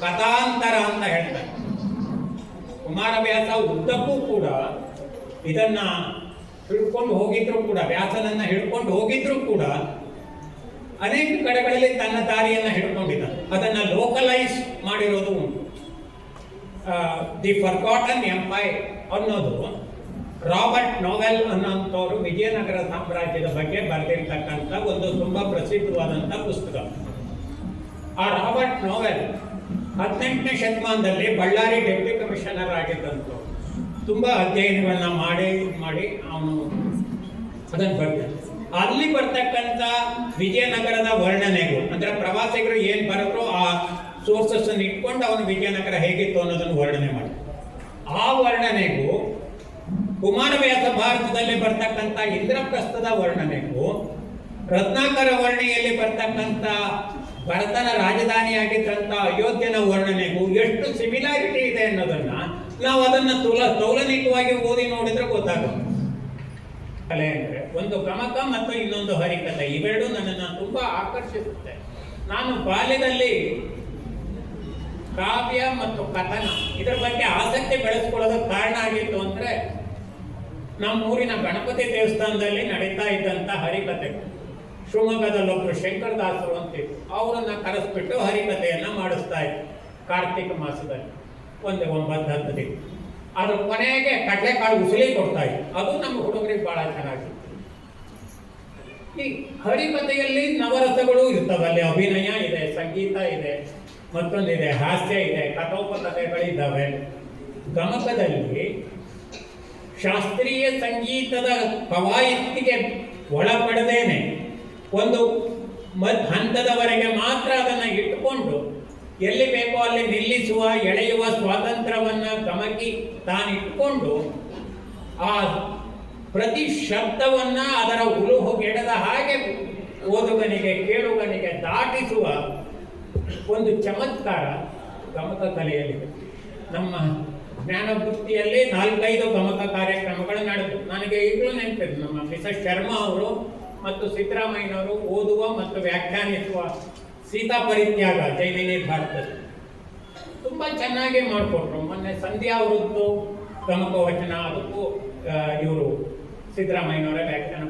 ಕಥಾಂತರ ಅಂತ ಹೇಳ್ತಾನೆ. ಕುಮಾರವ್ಯಾಸ ಉದ್ದಕ್ಕೂ ಕೂಡ ಇದನ್ನ ಹಿಡ್ಕೊಂಡು ಹೋಗಿದ್ರು ಕೂಡ, ವ್ಯಾಸನನ್ನ ಹಿಡ್ಕೊಂಡು ಹೋಗಿದ್ರು ಕೂಡ ಅನೇಕ ಕಡೆಗಳಲ್ಲಿ ತನ್ನ ದಾರಿಯನ್ನ ಹಿಡ್ಕೊಂಡಿದ್ದ. ಅದನ್ನ ಲೋಕಲೈಸ್ ಮಾಡಿರೋದು ಉಂಟು. ದಿ ಫರ್ಗಾಟನ್ ಎಂಪೈರ್ ಅನ್ನೋದು ರಾಬರ್ಟ್ ನೋವೆಲ್ ಅನ್ನೋಂಥವ್ರು ವಿಜಯನಗರ ಸಾಮ್ರಾಜ್ಯದ ಬಗ್ಗೆ ಬರೆದಿರ್ತಕ್ಕಂಥ ಒಂದು ತುಂಬಾ ಪ್ರಸಿದ್ಧವಾದಂಥ ಪುಸ್ತಕ. ಆ ರಾಬರ್ಟ್ ನೋವೆಲ್ 18ನೇ ಶತಮಾನದಲ್ಲಿ ಬಳ್ಳಾರಿ ಡೆಪ್ಟಿ ಕಮಿಷನರ್ ಆಗಿದ್ದಂಥವ್ರು. ತುಂಬಾ ಅಧ್ಯಯನಗಳನ್ನ ಮಾಡಿ ಅವನು ಅದನ್ನು ಬರ್ತಾನೆ. ಅಲ್ಲಿ ಬರ್ತಕ್ಕಂಥ ವಿಜಯನಗರದ ವರ್ಣನೆಗಳು, ಅಂದ್ರೆ ಪ್ರವಾಸಿಗರು ಏನ್ ಬರೆದ್ರು ಆ ಸೋರ್ಸಸ್ ಅನ್ನು ಇಟ್ಕೊಂಡು ಅವನು ವಿಜಯನಗರ ಹೇಗಿತ್ತು ಅನ್ನೋದನ್ನು ವರ್ಣನೆ ಮಾಡಿ. ಆ ವರ್ಣನೆಗೂ ಕುಮಾರವ್ಯಾಸ ಭಾರತದಲ್ಲಿ ಬರ್ತಕ್ಕಂಥ ಇಂದ್ರಪ್ರಸ್ಥದ ವರ್ಣನೆಗೂ ರತ್ನಾಕರ ವರ್ಣಿಯಲ್ಲಿ ಬರ್ತಕ್ಕಂಥ ಭರತನ ರಾಜಧಾನಿಯಾಗಿದ್ದಂಥ ಅಯೋಧ್ಯನ ವರ್ಣನೆಗೂ ಎಷ್ಟು ಸಿಮಿಲಾರಿಟಿ ಇದೆ ಅನ್ನೋದನ್ನ ನಾವು ಅದನ್ನ ತೌಲನಿಕವಾಗಿ ಓದಿ ನೋಡಿದ್ರೆ ಗೊತ್ತಾಗುತ್ತೆ. ಕಲೆ ಅಂದ್ರೆ ಒಂದು ಗಮಕ ಮತ್ತು ಇನ್ನೊಂದು ಹರಿಕಥೆ, ಇವೆರಡು ನನ್ನನ್ನು ತುಂಬಾ ಆಕರ್ಷಿಸುತ್ತೆ. ನಾನು ಬಾಲ್ಯದಲ್ಲಿ ಕಾವ್ಯ ಮತ್ತು ಕಥನ ಇದರ ಬಗ್ಗೆ ಆಸಕ್ತಿ ಬೆಳೆಸ್ಕೊಳ್ಳೋದಕ್ಕೆ ಕಾರಣ ಆಗಿತ್ತು ಅಂದ್ರೆ ನಮ್ಮ ಊರಿನ ಗಣಪತಿ ದೇವಸ್ಥಾನದಲ್ಲಿ ನಡೀತಾ ಇದ್ದಂತ ಹರಿಕಥೆ. ಶಿವಮೊಗ್ಗದಲ್ಲೊಬ್ರು ಶಂಕರದಾಸರು ಅಂತಿದ್ರು, ಅವರನ್ನ ಕರೆಸ್ಬಿಟ್ಟು ಹರಿಕಥೆಯನ್ನ ಮಾಡಿಸ್ತಾ ಇದ್ರು ಕಾರ್ತಿಕ ಮಾಸದಲ್ಲಿ ಒಂದು 9-10 ದಿನ. ಅದ್ರ ಕೊನೆಗೆ ಕಡಲೆಕಾಳು ಉಸಿಲಿ ಕೊಡ್ತಾ ಇದ್ರು. ಅದು ನಮ್ಮ ಹುಡುಗರಿಗೆ ಬಹಳ ಚೆನ್ನಾಗಿತ್ತು. ಈ ಹರಿಕಥೆಯಲ್ಲಿ ನವರಸಗಳು ಇರ್ತವೆ, ಅಲ್ಲಿ ಅಭಿನಯ ಇದೆ, ಸಂಗೀತ ಇದೆ, ಮತ್ತೊಂದಿದೆ ಹಾಸ್ಯ ಇದೆ, ಕಥೋಪಕಥೆಗಳಿದ್ದಾವೆ. ಗಮಕದಲ್ಲಿ ಶಾಸ್ತ್ರೀಯ ಸಂಗೀತದ ಕವಾಯತಿಗೆ ಒಳಪಡದೇನೆ ಒಂದು ಹಂತದವರೆಗೆ ಮಾತ್ರ ಅದನ್ನ ಇಟ್ಟುಕೊಂಡು ಎಲ್ಲಿ ಬೇಕೋ ಅಲ್ಲಿ ನಿಲ್ಲಿಸುವ, ಎಳೆಯುವ ಸ್ವಾತಂತ್ರ್ಯವನ್ನ ಗಮಕಿ ತಾನಿಟ್ಕೊಂಡು ಆ ಪ್ರತಿ ಶಬ್ದವನ್ನ ಅದರ ಉಳುಹುಗೆಡದ ಹಾಗೆ ಓದುಗನಿಗೆ ಕೇಳುಗನಿಗೆ ದಾಟಿಸುವ ಒಂದು ಚಮತ್ಕಾರ ಗಮಕ ಕಲೆಯಲ್ಲಿದೆ. ನಮ್ಮ ಜ್ಞಾನವೃತ್ತಿಯಲ್ಲಿ 4-5 ಗಮಕ ಕಾರ್ಯಕ್ರಮಗಳು ನಡೆದು ನನಗೆ ಈಗಲೂ ನೆನಪಿದೆ. ನಮ್ಮ ಮಿಸಸ್ ಶರ್ಮಾ ಅವರು ಮತ್ತು ಸಿದ್ದರಾಮಯ್ಯನವರು ಓದುವ ಮತ್ತು ವ್ಯಾಖ್ಯಾನಿಸುವ ಸೀತಾ ಪರಿತ್ಯಾಗ ಜೈಮಿನಿ ಭಾರತದಲ್ಲಿ ತುಂಬಾ ಚೆನ್ನಾಗಿ ಮಾಡಿಕೊಟ್ರು. ಮೊನ್ನೆ ಸಂಧ್ಯಾ ಅವರದ್ದು ಗಮಕ ವಚನ, ಅದಕ್ಕೂ ಇವರು ಸಿದ್ದರಾಮಯ್ಯನವರ ವ್ಯಾಖ್ಯಾನ.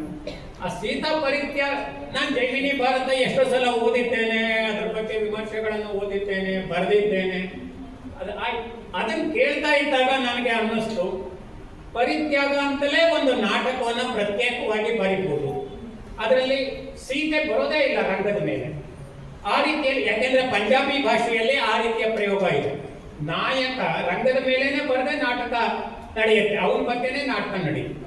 ಆ ಸೀತಾ ಪರಿತ್ಯಾಗ ನಾನು ಜೈಮಿನಿ ಭಾರತ ಎಷ್ಟೋ ಸಲ ಓದಿದ್ದೇನೆ, ಅದ್ರ ಬಗ್ಗೆ ವಿಮರ್ಶೆಗಳನ್ನು ಓದಿದ್ದೇನೆ, ಬರೆದಿದ್ದೇನೆ. ಅದನ್ನು ಕೇಳ್ತಾ ಇದ್ದಾಗ ನನಗೆ ಅನ್ನಿಸ್ತು, ಪರಿತ್ಯಾಗ ಅಂತಲೇ ಒಂದು ನಾಟಕವನ್ನು ಪ್ರತ್ಯೇಕವಾಗಿ ಬರೀಬಹುದು. ಅದರಲ್ಲಿ ಸೀತೆ ಬರೋದೇ ಇಲ್ಲ ರಂಗದ ಮೇಲೆ. ಆ ರೀತಿಯಲ್ಲಿ, ಯಾಕೆಂದ್ರೆ ಪಂಜಾಬಿ ಭಾಷೆಯಲ್ಲಿ ಆ ರೀತಿಯ ಪ್ರಯೋಗ ಇದೆ. ನಾಯಕ ರಂಗದ ಮೇಲೇನೆ ಬರದೆ ನಾಟಕ ನಡೆಯುತ್ತೆ, ಅವನ ಬಗ್ಗೆನೇ ನಾಟಕ ನಡೆಯುತ್ತೆ.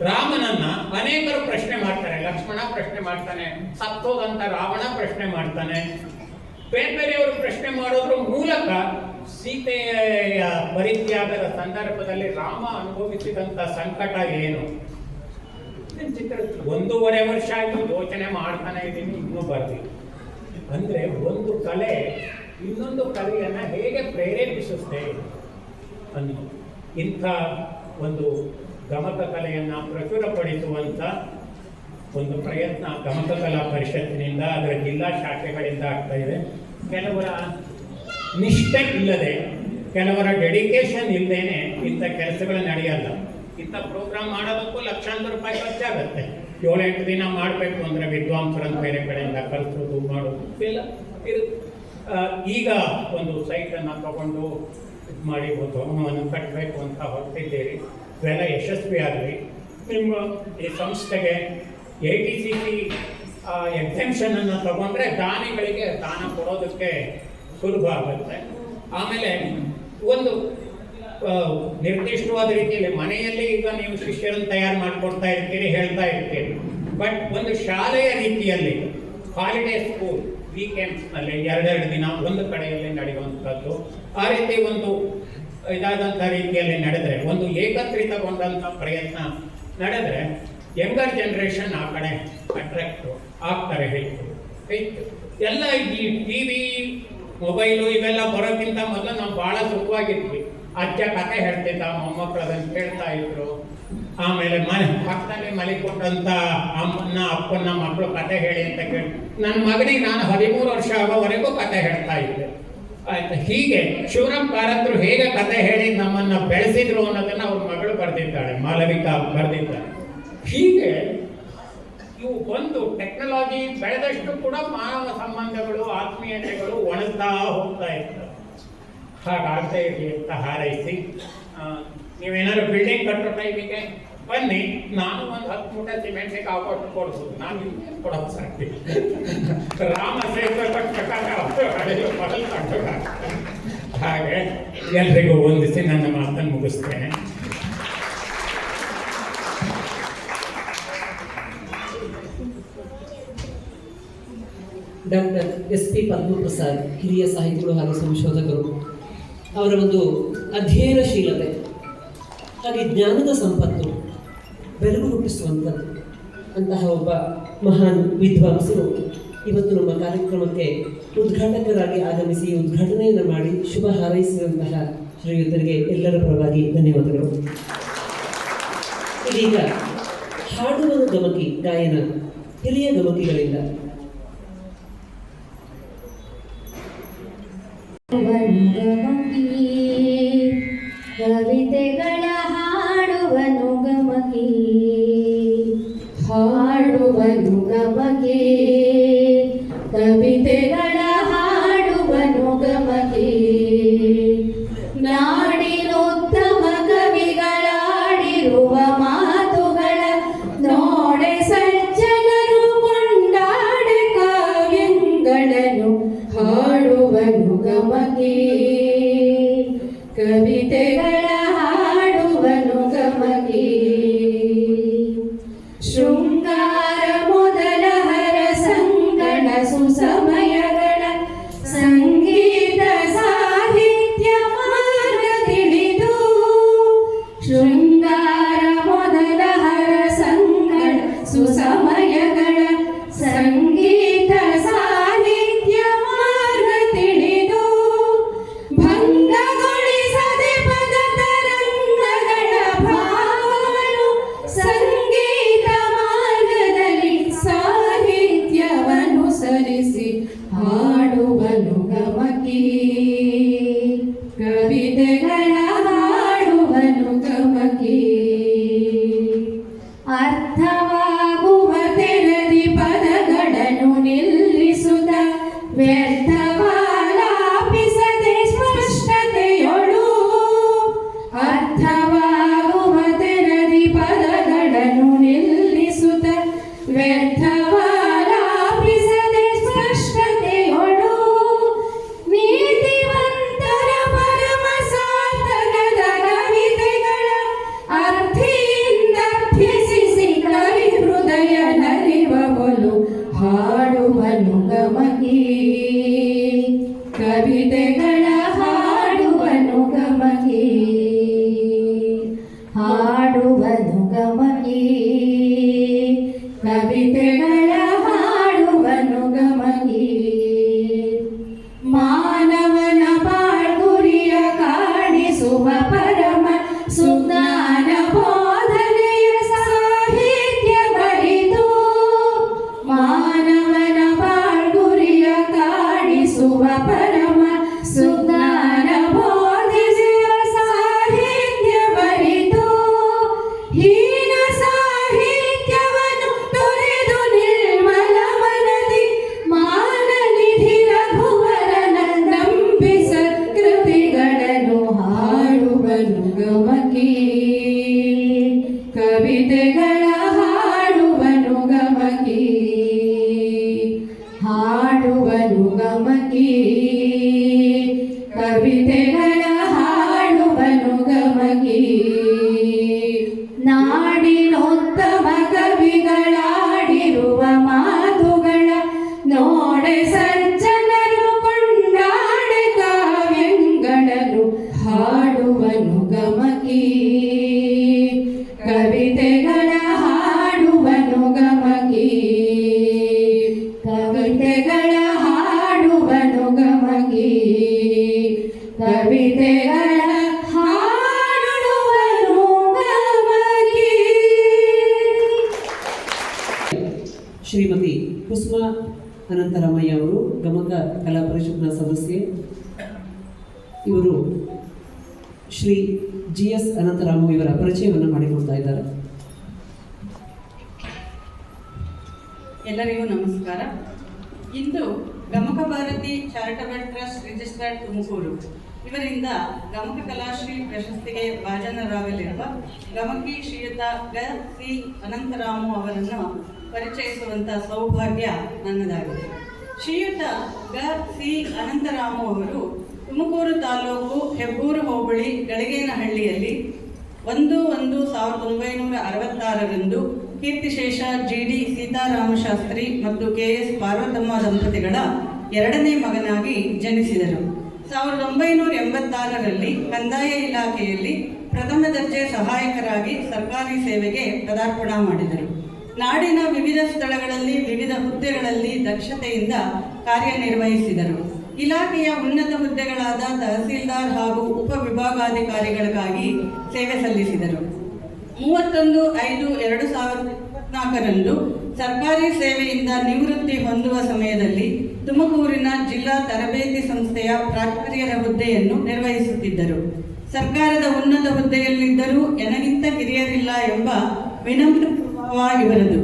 ರಾಮನನ್ನ ಅನೇಕರು ಪ್ರಶ್ನೆ ಮಾಡ್ತಾರೆ. ಲಕ್ಷ್ಮಣ ಪ್ರಶ್ನೆ ಮಾಡ್ತಾನೆ, ಸತ್ತೋದಂತ ರಾವಣ ಪ್ರಶ್ನೆ ಮಾಡ್ತಾನೆ. ಬೇರೆ ಬೇರೆಯವರು ಪ್ರಶ್ನೆ ಮಾಡೋದ್ರ ಮೂಲಕ ಸೀತೆಯ ಪರಿತ್ಯಾಗದ ಸಂದರ್ಭದಲ್ಲಿ ರಾಮ ಅನುಭವಿಸಿದಂತ ಸಂಕಟ ಏನು. 1.5 ವರ್ಷ ಆಯ್ತು ಯೋಚನೆ ಮಾಡ್ತಾನೆ ಇದ್ದೀನಿ, ಇನ್ನೂ ಬರ್ತೀನಿ. ಅಂದ್ರೆ ಒಂದು ಕಲೆ ಇನ್ನೊಂದು ಕಲೆಯನ್ನ ಹೇಗೆ ಪ್ರೇರೇಪಿಸುತ್ತೆ ಅನ್ನೋದು. ಇಂಥ ಒಂದು ಗಮಕ ಕಲೆಯನ್ನ ಪ್ರಚುರಪಡಿಸುವಂತ ಒಂದು ಪ್ರಯತ್ನ ಗಮಕ ಕಲಾ ಪರಿಷತ್ತಿನಿಂದ, ಅದರ ಜಿಲ್ಲಾ ಶಾಖೆಗಳಿಂದ ಆಗ್ತಾ ಇದೆ. ಕೆಲವರ ನಿಷ್ಠೆ ಇಲ್ಲದೆ, ಕೆಲವರ ಡೆಡಿಕೇಶನ್ ಇಲ್ಲದೇನೆ ಇಂಥ ಕೆಲಸಗಳು ನಡೆಯಲ್ಲ. ಇಂಥ ಪ್ರೋಗ್ರಾಮ್ ಮಾಡೋದಕ್ಕೂ ಲಕ್ಷಾಂತರ ರೂಪಾಯಿ ಖರ್ಚಾಗತ್ತೆ. 7-8 ದಿನ ಮಾಡಬೇಕು ಅಂದರೆ ವಿದ್ವಾಂಸರನ್ನು ಬೇರೆ ಕಡೆಯಿಂದ ಕಲಿಸೋದು ಮಾಡೋದು ಎಲ್ಲ ಈಗ ಒಂದು ಸೈಟನ್ನು ತಗೊಂಡು ಇದು ಮಾಡಿ ಹೋಮವನ್ನು ಕಟ್ಟಬೇಕು ಅಂತ ಹೊರಟಿದ್ದೀರಿ. ಇವೆಲ್ಲ ಯಶಸ್ವಿ ಆಗಲಿ. ನಿಮ್ಮ ಈ ಸಂಸ್ಥೆಗೆ ATCC ಎಕ್ಸೆಂಪ್ಷನನ್ನು ತಗೊಂಡ್ರೆ ದಾನಿಗಳಿಗೆ ದಾನ ಕೊಡೋದಕ್ಕೆ ಸುಲಭ ಆಗುತ್ತೆ. ಆಮೇಲೆ ಒಂದು ನಿರ್ದಿಷ್ಟವಾದ ರೀತಿಯಲ್ಲಿ ಮನೆಯಲ್ಲಿ ಈಗ ನೀವು ಶಿಷ್ಯರನ್ನು ತಯಾರು ಮಾಡಿಕೊಡ್ತಾ ಇರ್ತೀರಿ, ಹೇಳ್ತಾ ಇರ್ತೀರಿ. ಬಟ್ ಒಂದು ಶಾಲೆಯ ರೀತಿಯಲ್ಲಿ ಹಾಲಿಡೇ ಸ್ಕೂಲ್ ವೀಕೆಂಡ್ಸ್ನಲ್ಲಿ 2 ದಿನ ಒಂದು ಕಡೆಯಲ್ಲಿ ನಡೆಯುವಂಥದ್ದು, ಆ ರೀತಿ ಒಂದು ಇದಾದಂಥ ರೀತಿಯಲ್ಲಿ ನಡೆದರೆ, ಒಂದು ಏಕತ್ರಿತಗೊಂಡಂಥ ಪ್ರಯತ್ನ ನಡೆದರೆ ಯಂಗರ್ ಜನರೇಷನ್ ಆ ಕಡೆ ಅಟ್ರಾಕ್ಟ್ ಆಗ್ತಾರೆ ಹೆಚ್ಚು. ಎಲ್ಲ ಈ TV ಮೊಬೈಲು ಇವೆಲ್ಲ ಬರೋಕ್ಕಿಂತ ಮೊದಲು ನಾವು ಭಾಳ ಸುಖವಾಗಿದ್ವಿ. ಅಜ್ಜ ಕತೆ ಹೇಳ್ತಿದ್ದ, ಮೊಮ್ಮಕ್ಕಳು ಅದನ್ನು ಕೇಳ್ತಾ ಇದ್ರು. ಆಮೇಲೆ ಪಕ್ಕದಲ್ಲಿ ಮಲಿಕೊಂಡಂತ ಅಮ್ಮನ ಅಪ್ಪನ ಮಕ್ಕಳು ಕತೆ ಹೇಳಿ ಅಂತ ಕೇಳಿ, ನನ್ನ ಮಗನಿಗೆ ನಾನು 13 ವರ್ಷ ಆಗೋವರೆಗೂ ಕತೆ ಹೇಳ್ತಾ ಇದ್ದೆ. ಆಯ್ತು, ಹೀಗೆ ಶಿವರಾಮ್ ಕಾರಂತರು ಹೇಗೆ ಕತೆ ಹೇಳಿ ನಮ್ಮನ್ನ ಬೆಳೆಸಿದ್ರು ಅನ್ನೋದನ್ನ ಅವ್ರ ಮಗಳು ಬರೆದಿದ್ದಾಳೆ, ಮಾಲವಿಕಾ ಬರೆದಿದ್ದಾಳೆ. ಹೀಗೆ ಇವು ಒಂದು ಟೆಕ್ನಾಲಜಿ ಬೆಳೆದಷ್ಟು ಕೂಡ ಮಾನವ ಸಂಬಂಧಗಳು, ಆತ್ಮೀಯತೆಗಳು ಒಣಗ್ತಾ ಹೋಗ್ತಾ ಇರ್ತವೆ. ಹಾಗಾಗದೇ ಇರಲಿ ಅಂತ ಹಾರೈಸಿ, ನೀವೇನಾದ್ರು ಬಿಲ್ಡಿಂಗ್ ಕಟ್ಟೋ ಟೈಮಿಗೆ ಬನ್ನಿ, ನಾನು ಒಂದು 10 ಮೂಟೆ ಸಿಮೆಂಟಿಗೆ ಆಗೋಷ್ಟು ಕೊಡ್ಬೋದು, ನಾನು ಕೊಡೋದು ಸಾಧ್ಯ. ರಾಮ ಸೇತುವೆ ಹಾಗೆ ಎಲ್ರಿಗೂ ವಂದಿಸಿ ನನ್ನ ಮಾತನ್ನು ಮುಗಿಸ್ತೇನೆ. ಡಾಕ್ಟರ್ SP ಪದ್ಮಪ್ರಸಾದ್, ಹಿರಿಯ ಸಾಹಿತಿಗಳು ಹಾಗೂ ಸಂಶೋಧಕರು. ಅವರ ಒಂದು ಅಧ್ಯಯನಶೀಲತೆ ಹಾಗೆ ಜ್ಞಾನದ ಸಂಪತ್ತು ಬೆಳಕು ಹುಟ್ಟಿಸುವಂಥದ್ದು. ಅಂತಹ ಒಬ್ಬ ಮಹಾನ್ ವಿದ್ವಾಂಸರು ಇವತ್ತು ನಮ್ಮ ಕಾರ್ಯಕ್ರಮಕ್ಕೆ ಉದ್ಘಾಟಕರಾಗಿ ಆಗಮಿಸಿ ಉದ್ಘಾಟನೆಯನ್ನು ಮಾಡಿ ಶುಭ ಹಾರೈಸಿದಂತಹ ಶ್ರೀಯುತರಿಗೆ ಎಲ್ಲರ ಪರವಾಗಿ ಧನ್ಯವಾದಗಳು. ಇದೀಗ ಹಾಡುವುದು ಗಮಕಿ ಗಾಯನ ಹಿರಿಯ ಗಮಕಿಗಳಿಂದ. ಕವಿತೆಗಳ ಹಾಡುವನು ಗಮಕಿ, ಹಾಡುವನು ಗಮಕಿ, ಕವಿತೆಗಳ ಹಾಡುವನು ಗಮಕಿ. ನಾಡಿನೋತ್ತಮ ಕವಿಗಳಾಡಿರುವ ಮಾತುಗಳ ನೋಡೆ ಸಜ್ಜನರು ಕೊಂಡಾಡೆ ಕಾವ್ಯಗಳನ್ನು ಹಾಡುವನು ಗಮಕಿ, ಕವಿತೆಗಳ ಹಾಡುವನು ಗಮಕಿ. ಶೃಂಗಾರ ಮೊದಲ ಹರ ಸಂಗಣ ಸುಸಮಯಗಳ ಸಂಗೀತ ಸಾಹಿತ್ಯ ಮಾರ್ಗ ತಿಳಿದು, ಶೃಂಗಾರ ಮೊದಲ ಹರ ಸಂಗಣ ಸುಸಮಯಗಳ ಸಂಗೀತ ಸಾಹಿತ್ಯ ಮಾರ್ಗ ತಿಳಿದು, ಭಂಗಗೊಳಿಸದೆ ಪದ ತರಂಗಗಳ ಭಾವವನ್ನು ಸಂಗೀತ ಮಾರ್ಗದಲ್ಲಿ ಸಾಹಿತ್ಯವನ್ನು ಸರಿಸಿ ಹಾಡುವನು ಗಮಕಿ, ಕವಿತೆಗಳ ಹಾಡುವನು ಗಮಕಿ. ಅರ್ಥವಾಗುವ ತೆರದಿ ಪದಗಳನ್ನು ನಿಲ್ಲಿಸುತ್ತ ವ್ಯರ್ಥವಾಲಾಪಿಸದೆ ಸ್ಪಷ್ಟತೆ ಹಾಡುವನು ಗಮಕಿ ಕವಿತೆಗಳ ಹಾಡುವನು ಗಮಕಿ ಹಾಡುವನು ಗಮಕಿ ಕವಿತೆಗಳ ಹಾಡುವನು ಗಮಕಿ ಮಾನವನ ಬಾಳ್ಗುರಿಯ ಕಾಣಿಸುವ ಪರಮ ಸುಜ್ಞಾನ ಬೋಧನೆಯ ಸಾಹಿತ್ಯ ಬರಿದು ಮಾನವನ ಬಾಳ್ಗುರಿಯ ಕಾಣಿಸುವ ಪರಮ ಸುಜ್ಞಾನ ಬೋಧಿಸುವ ಸಾಹಿತ್ಯ ಬರಿದು ಹೀನ ಸಾಹಿತ್ಯವನ್ನು ತೊರೆದು ನಿರ್ಮಲ ಮನದಿ ಮಾನನಿಧಿ ರಘುವರನ ನಂಬಿ ಸತ್ಕೃತಿಗಳನ್ನು ಹಾಡುವನು ಗಮಕಿ ಕವಿತೆಗಳ ಹಾಡುವನು ಗಮಕಿ ಹಾಡುವನು ಗಮಕಿ ಕವಿತೆಗಳ ಹಾಡುವನು ಗಮಕಿ ನಾಡಿನೋತ್ತಮ ಕವಿಗಳಾಡಿರುವ ಮಾತುಗಳ ನೋಡೆ ಸಜ್ಜನರು ಕೊಂಡಾಡೆ ಕಾವ್ಯಗಳನ್ನು ಹಾಡುವನು ಗಮಕಿ ಕವಿತೆಗಳ ಹಾಡುವನು ಗಮಕಿ ಕವಿತೆಗಳ ಹಾಡುವನು ಗಮಕಿ ಕವಿತೆಗಳ ಹಾಡುವನು ಗಮಕಿ. ಶ್ರೀಮತಿ ಕುಸುಮ ಅನಂತರಾಮಯ್ಯ ಅವರು ಗಮಕ ಕಲಾ ಪರಿಷತ್ನ ಸದಸ್ಯೆ. ಇವರು ಶ್ರೀ GS ಅನಂತರಾಮು ಇವರ ಪರಿಚಯವನ್ನು ಮಾಡಿಕೊಡ್ತಾ ಇದ್ದಾರೆ. ಎಲ್ಲರಿಗೂ ನಮಸ್ಕಾರ. ಇಂದು Gamaka Bharati charitable trust registered Tumakuru ಇವರಿಂದ ಗಮಕ ಕಲಾಶ್ರೀ ಪ್ರಶಸ್ತಿಗೆ ಭಾಜನರಾಗಲಿರುವ ಗಮಕಿ ಶ್ರೀಯುತ ಸಿ ಅನಂತರಾಮು ಅವರನ್ನು ಪರಿಚಯಿಸುವಂಥ ಸೌಭಾಗ್ಯ ನನ್ನದಾಗಿದೆ. ಶ್ರೀಯುತ ಸಿ ಅನಂತರಾಮು ಅವರು ತುಮಕೂರು ತಾಲೂಕು ಹೆಬ್ಬೂರು ಹೋಬಳಿ ಗಳಿಗೇನಹಳ್ಳಿಯಲ್ಲಿ 1/1/1966ರಂದು ಕೀರ್ತಿಶೇಷ GD ಸೀತಾರಾಮಶಾಸ್ತ್ರಿ ಮತ್ತು KS ಪಾರ್ವತಮ್ಮ ದಂಪತಿಗಳ ಎರಡನೇ ಮಗನಾಗಿ ಜನಿಸಿದರು. 1986ರಲ್ಲಿ ಕಂದಾಯ ಇಲಾಖೆಯಲ್ಲಿ ಪ್ರಥಮ ದರ್ಜೆ ಸಹಾಯಕರಾಗಿ ಸರ್ಕಾರಿ ಸೇವೆಗೆ ಪದಾರ್ಪಣ ಮಾಡಿದರು. ನಾಡಿನ ವಿವಿಧ ಸ್ಥಳಗಳಲ್ಲಿ ವಿವಿಧ ಹುದ್ದೆಗಳಲ್ಲಿ ದಕ್ಷತೆಯಿಂದ ಕಾರ್ಯನಿರ್ವಹಿಸಿದರು. ಇಲಾಖೆಯ ಉನ್ನತ ಹುದ್ದೆಗಳಾದ ತಹಸೀಲ್ದಾರ್ ಹಾಗೂ ಉಪವಿಭಾಗಾಧಿಕಾರಿಗಳಿಗಾಗಿ ಸೇವೆ ಸಲ್ಲಿಸಿದರು. 31/5/2024ರಂದು ಸರ್ಕಾರಿ ಸೇವೆಯಿಂದ ನಿವೃತ್ತಿ ಹೊಂದುವ ಸಮಯದಲ್ಲಿ ತುಮಕೂರಿನ ಜಿಲ್ಲಾ ತರಬೇತಿ ಸಂಸ್ಥೆಯ ಪ್ರಾಚಾರ್ಯರ ಹುದ್ದೆಯನ್ನು ನಿರ್ವಹಿಸುತ್ತಿದ್ದರು. ಸರ್ಕಾರದ ಉನ್ನತ ಹುದ್ದೆಯಲ್ಲಿದ್ದರೂ ಎನಗಿಂತ ಹಿರಿಯರಿಲ್ಲ ಎಂಬ ವಿನಮ್ರ ಸ್ವಭಾವ ಇವರದು.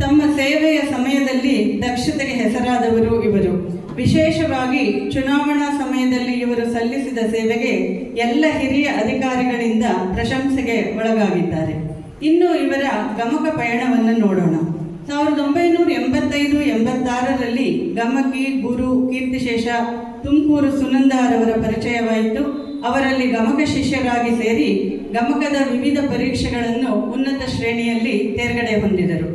ತಮ್ಮ ಸೇವೆಯ ಸಮಯದಲ್ಲಿ ದಕ್ಷತೆಗೆ ಹೆಸರಾದವರು ಇವರು. ವಿಶೇಷವಾಗಿ ಚುನಾವಣಾ ಸಮಯದಲ್ಲಿ ಇವರು ಸಲ್ಲಿಸಿದ ಸೇವೆಗೆ ಎಲ್ಲ ಹಿರಿಯ ಅಧಿಕಾರಿಗಳಿಂದ ಪ್ರಶಂಸೆಗೆ ಒಳಗಾಗಿದ್ದಾರೆ. ಇನ್ನು ಇವರ ಗಮಕ ಪಯಣವನ್ನು ನೋಡೋಣ. 1985-86ರಲ್ಲಿ ಗಮಕಿ ಗುರು ಕೀರ್ತಿಶೇಷ ತುಮಕೂರು ಸುನಂದಾರವರ ಪರಿಚಯವಾಯಿತು. ಅವರಲ್ಲಿ ಗಮಕ ಶಿಷ್ಯರಾಗಿ ಸೇರಿ ಗಮಕದ ವಿವಿಧ ಪರೀಕ್ಷೆಗಳನ್ನು ಉನ್ನತ ಶ್ರೇಣಿಯಲ್ಲಿ ತೇರ್ಗಡೆ ಹೊಂದಿದರು.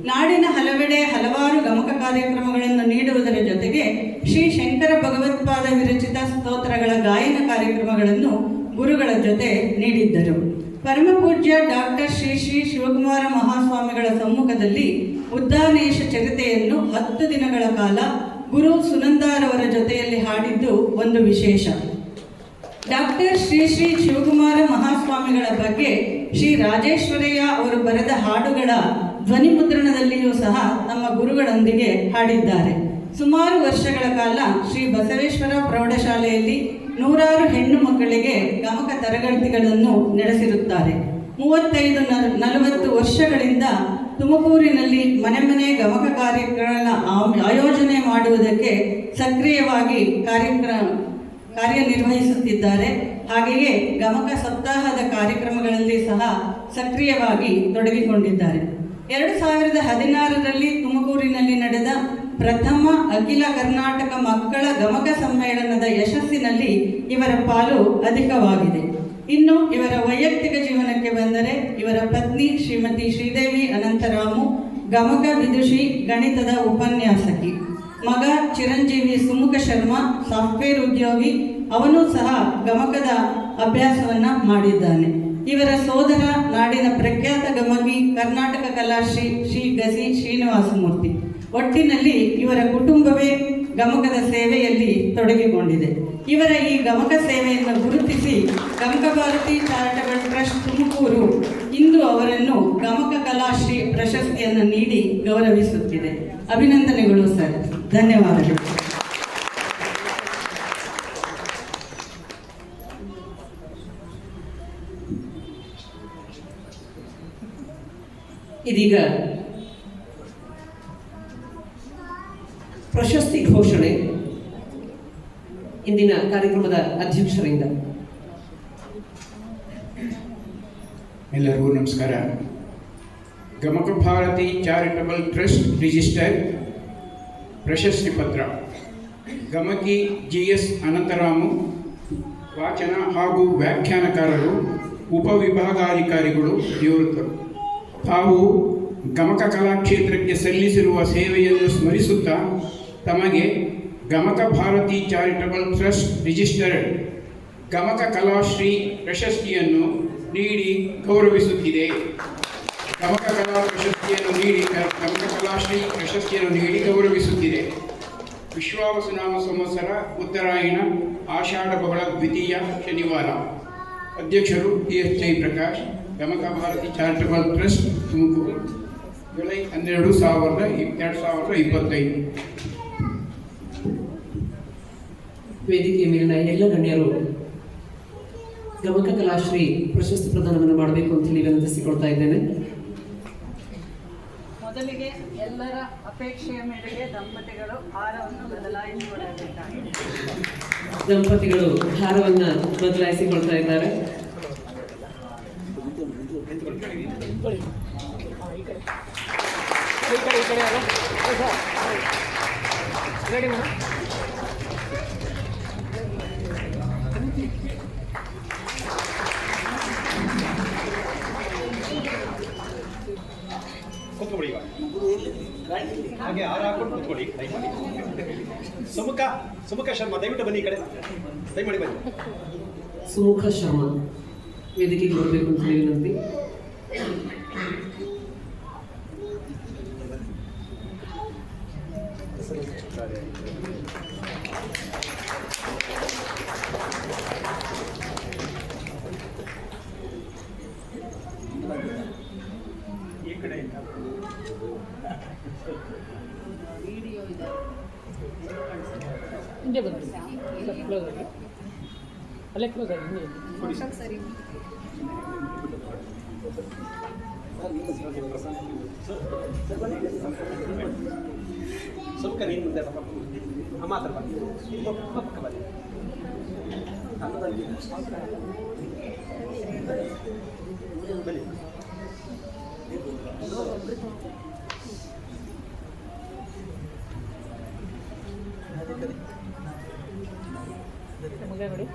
ನಾಡಿನ ಹಲವೆಡೆ ಹಲವಾರು ಗಮಕ ಕಾರ್ಯಕ್ರಮಗಳನ್ನು ನೀಡುವುದರ ಜೊತೆಗೆ ಶ್ರೀ ಶಂಕರ ಭಗವತ್ಪಾದ ವಿರಚಿತ ಸ್ತೋತ್ರಗಳ ಗಾಯನ ಕಾರ್ಯಕ್ರಮಗಳನ್ನು ಗುರುಗಳ ಜೊತೆ ನೀಡಿದ್ದರು. ಪರಮಪೂಜ್ಯ ಡಾಕ್ಟರ್ ಶ್ರೀ ಶಿವಕುಮಾರ ಮಹಾಸ್ವಾಮಿಗಳ ಸಮ್ಮುಖದಲ್ಲಿ ಉದ್ದಾನೇಶ ಚರಿತೆಯನ್ನು 10 ದಿನಗಳ ಕಾಲ ಗುರು ಸುನಂದಾರವರ ಜೊತೆಯಲ್ಲಿ ಹಾಡಿದ್ದು ಒಂದು ವಿಶೇಷ. ಡಾಕ್ಟರ್ ಶ್ರೀ ಶಿವಕುಮಾರ ಮಹಾಸ್ವಾಮಿಗಳ ಬಗ್ಗೆ ಶ್ರೀ ರಾಜೇಶ್ವರಯ್ಯ ಅವರು ಬರೆದ ಹಾಡುಗಳ ಧ್ವನಿ ಮುದ್ರಣದಲ್ಲಿಯೂ ಸಹ ನಮ್ಮ ಗುರುಗಳೊಂದಿಗೆ ಹಾಡಿದ್ದಾರೆ. ಸುಮಾರು ವರ್ಷಗಳ ಕಾಲ ಶ್ರೀ ಬಸವೇಶ್ವರ ಪ್ರೌಢಶಾಲೆಯಲ್ಲಿ 100 ಹೆಣ್ಣು ಮಕ್ಕಳಿಗೆ ಗಮಕ ತರಗತಿಗಳನ್ನು ನಡೆಸಿರುತ್ತಾರೆ. 35-40 ವರ್ಷಗಳಿಂದ ತುಮಕೂರಿನಲ್ಲಿ ಮನೆ ಮನೆ ಗಮಕ ಕಾರ್ಯಕ್ರಮ ಆಯೋಜನೆ ಮಾಡುವುದಕ್ಕೆ ಸಕ್ರಿಯವಾಗಿ ಕಾರ್ಯನಿರ್ವಹಿಸುತ್ತಿದ್ದಾರೆ. ಹಾಗೆಯೇ ಗಮಕ ಸಪ್ತಾಹದ ಕಾರ್ಯಕ್ರಮಗಳಲ್ಲಿ ಸಹ ಸಕ್ರಿಯವಾಗಿ ತೊಡಗಿಕೊಂಡಿದ್ದಾರೆ. 2016ರಲ್ಲಿ ತುಮಕೂರಿನಲ್ಲಿ ನಡೆದ ಪ್ರಥಮ ಅಖಿಲ ಕರ್ನಾಟಕ ಮಕ್ಕಳ ಗಮಕ ಸಮ್ಮೇಳನದ ಯಶಸ್ಸಿನಲ್ಲಿ ಇವರ ಪಾಲು ಅಧಿಕವಾಗಿದೆ. ಇನ್ನು ಇವರ ವೈಯಕ್ತಿಕ ಜೀವನಕ್ಕೆ ಬಂದರೆ ಇವರ ಪತ್ನಿ ಶ್ರೀಮತಿ ಶ್ರೀದೇವಿ ಅನಂತರಾಮು ಗಮಕ ವಿದುಷಿ, ಗಣಿತದ ಉಪನ್ಯಾಸಕಿ. ಮಗ ಚಿರಂಜೀವಿ ಸುಮುಖ ಶರ್ಮಾ ಸಾಫ್ಟ್ವೇರ್ ಉದ್ಯೋಗಿ, ಅವನು ಸಹ ಗಮಕದ ಅಭ್ಯಾಸವನ್ನ ಮಾಡಿದ್ದಾನೆ. ಇವರ ಸೋದರ ನಾಡಿನ ಪ್ರಖ್ಯಾತ ಗಮಕಿ, ಕರ್ನಾಟಕ ಕಲಾಶ್ರೀ ಶ್ರೀ ಗಸಿ ಶ್ರೀನಿವಾಸಮೂರ್ತಿ. ಒಟ್ಟಿನಲ್ಲಿ ಇವರ ಕುಟುಂಬವೇ ಗಮಕದ ಸೇವೆಯಲ್ಲಿ ತೊಡಗಿಕೊಂಡಿದೆ. ಇವರ ಈ ಗಮಕ ಸೇವೆಯನ್ನು ಗುರುತಿಸಿ ಗಮಕ ಭಾರತಿ ಚಾರಿಟಬಲ್ ಟ್ರಸ್ಟ್ ತುಮಕೂರು ಇಂದು ಅವರನ್ನು ಗಮಕ ಕಲಾಶ್ರೀ ಪ್ರಶಸ್ತಿಯನ್ನು ನೀಡಿ ಗೌರವಿಸುತ್ತಿದೆ. ಅಭಿನಂದನೆಗಳು ಸರ್, ಧನ್ಯವಾದಗಳು. ಇದೀಗ ಪ್ರಶಸ್ತಿ ಘೋಷಣೆ ಇಂದಿನ ಕಾರ್ಯಕ್ರಮದ ಅಧ್ಯಕ್ಷರಿಂದ. ಎಲ್ಲರಿಗೂ ನಮಸ್ಕಾರ. ಗಮಕ ಭಾರತಿ ಚಾರಿಟಬಲ್ ಟ್ರಸ್ಟ್ ರಿಜಿಸ್ಟರ್ ಪ್ರಶಸ್ತಿ ಪತ್ರ ಗಮಕಿ GS ಅನಂತರಾಮು, ವಾಚನ ಹಾಗೂ ವ್ಯಾಖ್ಯಾನಕಾರರು, ಉಪವಿಭಾಗಾಧಿಕಾರಿಗಳು, ನಿವೃತ್ತರು. ತಾವು ಗಮಕ ಕಲಾಕ್ಷೇತ್ರಕ್ಕೆ ಸಲ್ಲಿಸಿರುವ ಸೇವೆಯನ್ನು ಸ್ಮರಿಸುತ್ತಾ ತಮಗೆ ಗಮಕ ಭಾರತಿ ಚಾರಿಟಬಲ್ ಟ್ರಸ್ಟ್ ರಿಜಿಸ್ಟರ್ಡ್ ಗಮಕ ಕಲಾಶ್ರೀ ಪ್ರಶಸ್ತಿಯನ್ನು ನೀಡಿ ಗೌರವಿಸುತ್ತಿದೆ. ಗಮಕ ಕಲಾಶ್ರೀ ಪ್ರಶಸ್ತಿಯನ್ನು ನೀಡಿ ಗೌರವಿಸುತ್ತಿದೆ. ವಿಶ್ವಾವಸುನಾಮ ಸಂವತ್ಸರ ಉತ್ತರಾಯಣ ಆಷಾಢ ಬಹಳ ದ್ವಿತೀಯ ಶನಿವಾರ. ಅಧ್ಯಕ್ಷರು TS Jayaprakash, Gamaka Bharati charitable trust Tumakuru, July 12, 2025. ವೇದಿಕೆಯ ಮೇಲಿನ ಎಲ್ಲ ಗಣ್ಯರು ಗಮಕ ಕಲಾಶ್ರೀ ಪ್ರಶಸ್ತಿ ಪ್ರದಾನವನ್ನು ಮಾಡಬೇಕು ಅಂತ ಹೇಳಿ ವಿನಂತಿಸಿಕೊಳ್ತಾ ಇದ್ದೇನೆ. ಮೊದಲಿಗೆ ಎಲ್ಲರ ಅಪೇಕ್ಷೆಯ ಮೇರೆಗೆ ದಂಪತಿಗಳು ಹಾರವನ್ನು ಬದಲಾಯಿಸಿಕೊಳ್ಳಬೇಕಾಗಿದೆ. ದಂಪತಿಗಳು ಹಾರವನ್ನು ಬದಲಾಯಿಸಿಕೊಳ್ತಾ ಇದ್ದಾರೆ. Ready madam. ಕೂತ್ಕೊಳ್ಳಿ, ಹಾಗೆ ಹಾರ ಹಾಕೊಂಡು ಕೂತ್ಕೊಳ್ಳಿ. ಸುಮುಖ ಶರ್ಮಾ ದಯವಿಟ್ಟು ಬನ್ನಿ, ಈ ಕಡೆ ದಯಮಾಡಿ ಬನ್ನಿ. ಸುಮುಖ ಶರ್ಮಾ ವೇದಿಕೆಗೆ ಬರಬೇಕು ಅಂತ ಹೇಳಿ ವಿನಂತಿ. ಈ ಕಡೆ ಹಿಂದೆ ಬನ್ನಿ, ಕ್ಲೋಸ್ ಆಗಿ, ಅಲ್ಲೇ ಕ್ಲೋಸ್ ಆಗಿ ಹಿಂದೆ ಸರಿ. ಸ್ವಲ್ಪ ನೀನು ಮುಂದೆ ಮಾತ್ರ ಬನ್ನಿ, ಪಕ್ಕ ಬನ್ನಿ. ಬನ್ನಿ. ಮುಂದೆ ನೋಡಿ.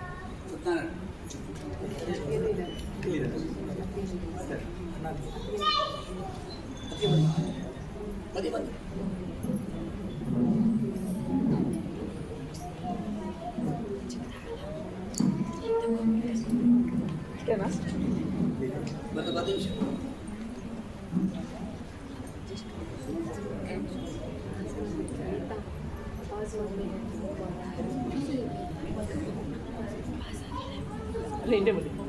ಇಷ್ಟೇನಾ? ಅಲ್ಲೇ ಹಿಂದೆ ಬನ್ನಿ.